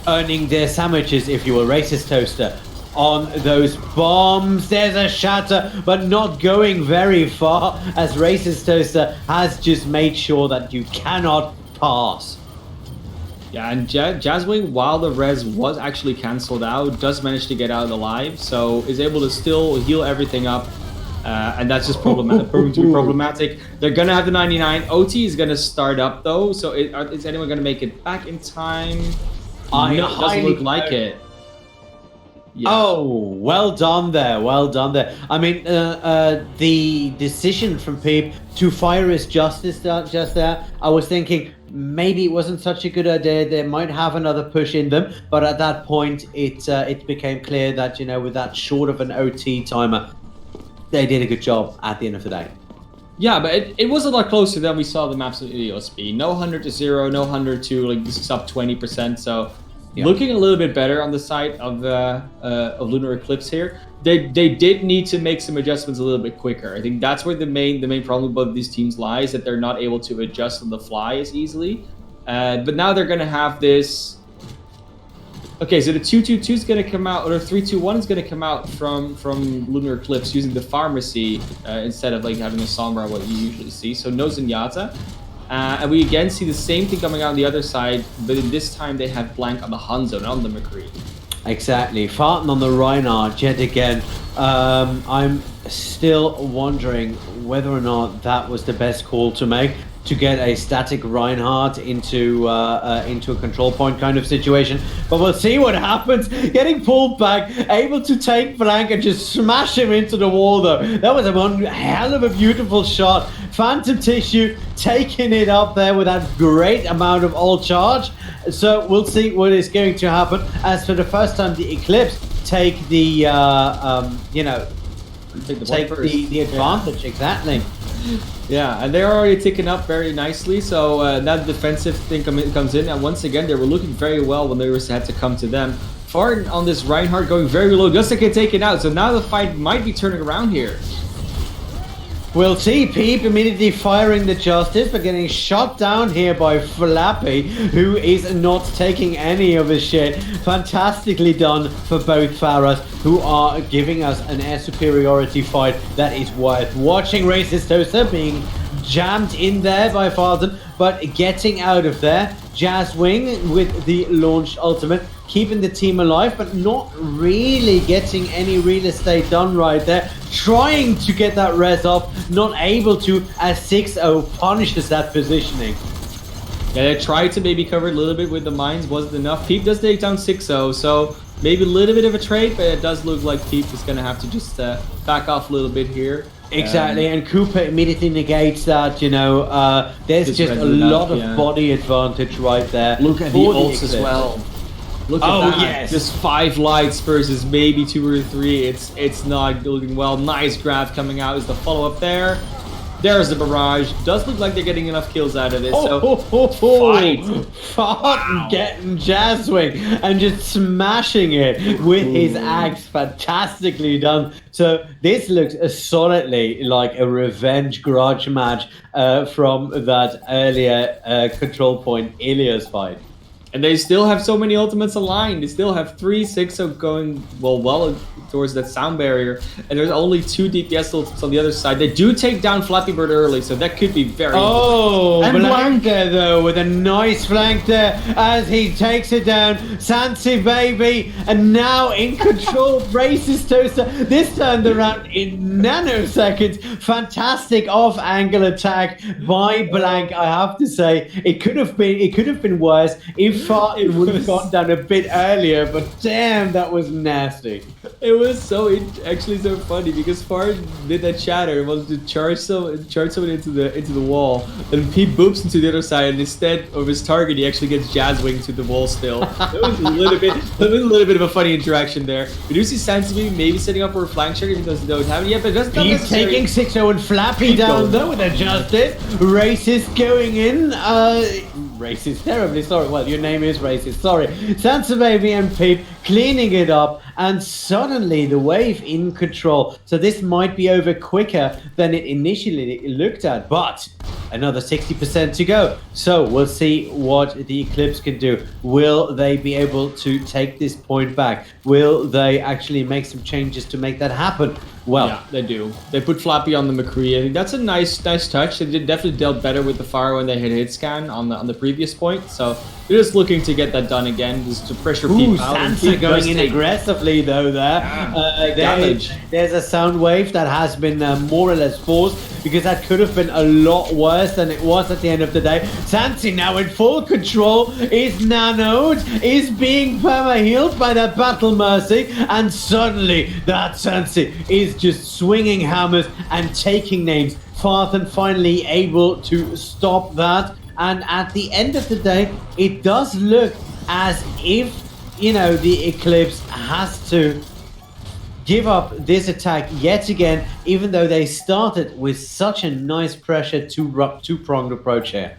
earning their sandwiches, if you will. Racist toaster on those bombs. There's a shatter, but not going very far, as Racist Toaster has just made sure that you cannot pass. Yeah, and Jazzwing, while the res was actually cancelled out, does manage to get out alive, so is able to still heal everything up. And that's just proving to be problematic. They're gonna have the 99. OT is gonna start up though, so is anyone gonna make it back in time? No, it doesn't look like it. Yeah. Oh, well done there. Well done there. I mean, the decision from Peep to fire his justice just there, I was thinking maybe it wasn't such a good idea. They might have another push in them, but at that point, it became clear that, with that short of an OT timer, they did a good job at the end of the day. Yeah, but it was a lot closer than we saw the maps of EOSP. No 100 to 0, no 100 to, like, this is up 20%, so... Yeah. Looking a little bit better on the side of Lunar Eclipse here. They did need to make some adjustments a little bit quicker. I think that's where the main problem with these teams lies, that they're not able to adjust on the fly as easily. But now they're gonna have this. Okay, so the 2-2-2 is gonna come out, or 3-2-1 is gonna come out from Lunar Eclipse using the Pharmacy instead of like having a Sombra, what you usually see. So no Zenyatta. And we again see the same thing coming out on the other side, but this time they have blank on the Hanzo, not on the McCree. Exactly. Farting on the Reinhardt yet again. I'm still wondering whether or not that was the best call to make, to get a static Reinhardt into a control point kind of situation. But we'll see what happens. Getting pulled back, able to take flank and just smash him into the wall though. That was one hell of a beautiful shot. Phantom Tissue taking it up there with that great amount of ult charge. So we'll see what is going to happen. As for the first time, the Eclipse take the the advantage. Exactly. Yeah, and they're already ticking up very nicely, so that defensive thing comes in, and once again, they were looking very well when they had to come to them. Farting on this Reinhardt going very low, just to get taken out, so now the fight might be turning around here. We'll see. Peep immediately firing the Justice, but getting shot down here by Flappy, who is not taking any of his shit. Fantastically done for both Pharos, who are giving us an air superiority fight that is worth watching. Racist Toaster being jammed in there by Farden, but getting out of there. Jazzwing with the launched ultimate, keeping the team alive, but not really getting any real estate done right there. Trying to get that res off, not able to, as 6-0 punishes that positioning. Yeah, they tried to maybe cover it a little bit with the mines, wasn't enough. Peep does take down 6-0, so maybe a little bit of a trade, but it does look like Peep is going to have to just back off a little bit here. Exactly, and Cooper immediately negates that, there's just a lot of body advantage right there. Look at the ults as well. Look at that. Yes. Just 5 lights versus maybe 2 or 3. It's not looking well. Nice grab coming out. Is the follow-up there? There's the barrage. Does look like they're getting enough kills out of this. Fight! Getting Jazzwing and just smashing it with his axe. Fantastically done. So this looks solidly like a revenge grudge match from that earlier control point Ilias fight. And they still have so many ultimates aligned. They still have 3, 6 going well towards that sound barrier. And there's only 2 DPS ultimates on the other side. They do take down Flappy Bird early, so that could be very... Oh, and Blank there, though, with a nice flank there as he takes it down. Sansi, baby, and now in control. Racist Toaster. This turned around in nanoseconds. Fantastic off-angle attack by Blank, I have to say. It could have been worse if it would have gone down a bit earlier, but damn, that was nasty. It was actually so funny because Fart did that shatter and wanted to charge someone into the wall, and Pete boops into the other side, and instead of his target, he actually gets Jazz Wing to the wall still. It was a little bit of a funny interaction there. We do see Sansui maybe setting up for a flank shot, even though he don't have it yet, but that's not He's necessary. taking 6-0 and Flappy down though with a justice. Racist going in. Racist, terribly sorry. Well, your name is racist. Sorry. Sansa Baby and Peep cleaning it up, and suddenly the wave in control. So this might be over quicker than it initially looked at, but another 60% to go. So we'll see what the Eclipse can do. Will they be able to take this point back? Will they actually make some changes to make that happen? Well, yeah, they do. They put Flappy on the McCree. I think that's a nice touch. They definitely dealt better with the fire when they hit scan on the previous point. So they're just looking to get that done again, just to pressure Peep out. Sansa going in aggressively though there. There's a sound wave that has been more or less forced, because that could have been a lot worse than it was at the end of the day. Sansa now in full control, is nanoed, is being perma-healed by that Battle Mercy, and suddenly that Sansa is just swinging hammers and taking names. Farthen finally able to stop that, and at the end of the day, it does look as if, you know, the Eclipse has to give up this attack yet again, even though they started with such a nice pressure two-pronged approach here.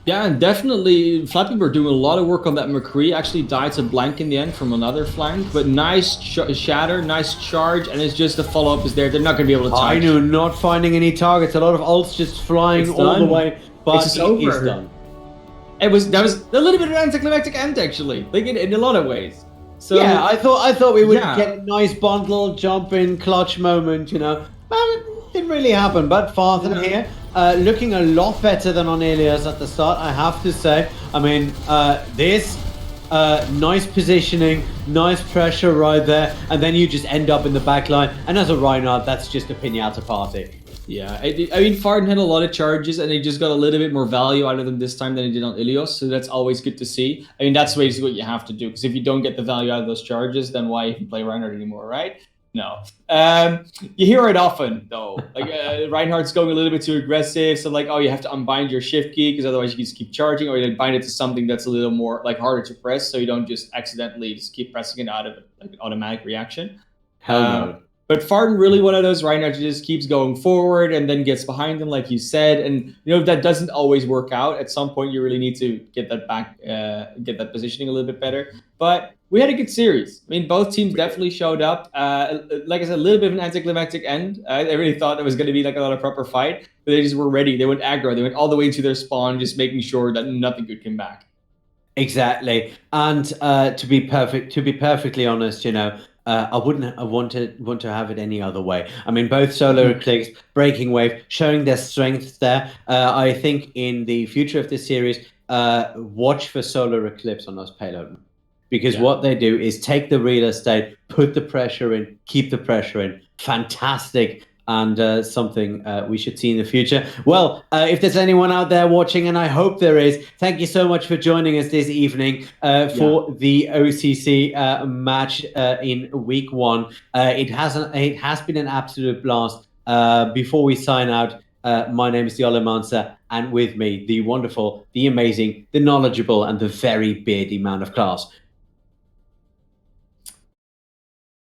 Yeah, and definitely Flappy were doing a lot of work on that McCree. Actually died to blank in the end from another flank, but nice shatter, nice charge, and it's just the follow-up is there. They're not going to be able to touch. I know, not finding any targets. A lot of ults just flying all the way, but it's done. That was a little bit of an anticlimactic end, actually, like in a lot of ways. So yeah, I thought we would get a nice bundle, jump in, clutch moment, you know. But it didn't really happen. But Farthen here, looking a lot better than on Ilias at the start, I have to say. I mean, this nice positioning, nice pressure right there, and then you just end up in the back line. And as a Reinhardt, that's just a pinata party. Yeah, I mean, Farden had a lot of charges, and he just got a little bit more value out of them this time than he did on Ilios, so that's always good to see. I mean, that's basically what you have to do, because if you don't get the value out of those charges, then why even play Reinhardt anymore, right? No. You hear it often, though. Like, Reinhardt's going a little bit too aggressive, so like, oh, you have to unbind your shift key, because otherwise you can just keep charging, or you bind it to something that's a little more, like, harder to press, so you don't just accidentally just keep pressing it out of like an automatic reaction. Hell no. But Farden really one of those Reinhardt just keeps going forward and then gets behind them, like you said. And you know that doesn't always work out. At some point, you really need to get that back, get that positioning a little bit better. But we had a good series. I mean, both teams definitely showed up. Like I said, a little bit of an anticlimactic end. I really thought it was going to be like a lot of proper fight, but they just were ready. They went aggro. They went all the way to their spawn, just making sure that nothing could come back. Exactly. And to be perfectly honest, you know, I wouldn't want to have it any other way. I mean, both Solar Eclipse, Breaking Wave, showing their strengths there. I think in the future of this series, watch for Solar Eclipse on those payload, because what they do is take the real estate, put the pressure in, keep the pressure in. Fantastic. And something we should see in the future. Well, if there's anyone out there watching, and I hope there is, thank you so much for joining us this evening for the OCC match in week 1. It has been an absolute blast. Before we sign out, my name is the Mansa, and with me, the wonderful, the amazing, the knowledgeable, and the very beardy man of class,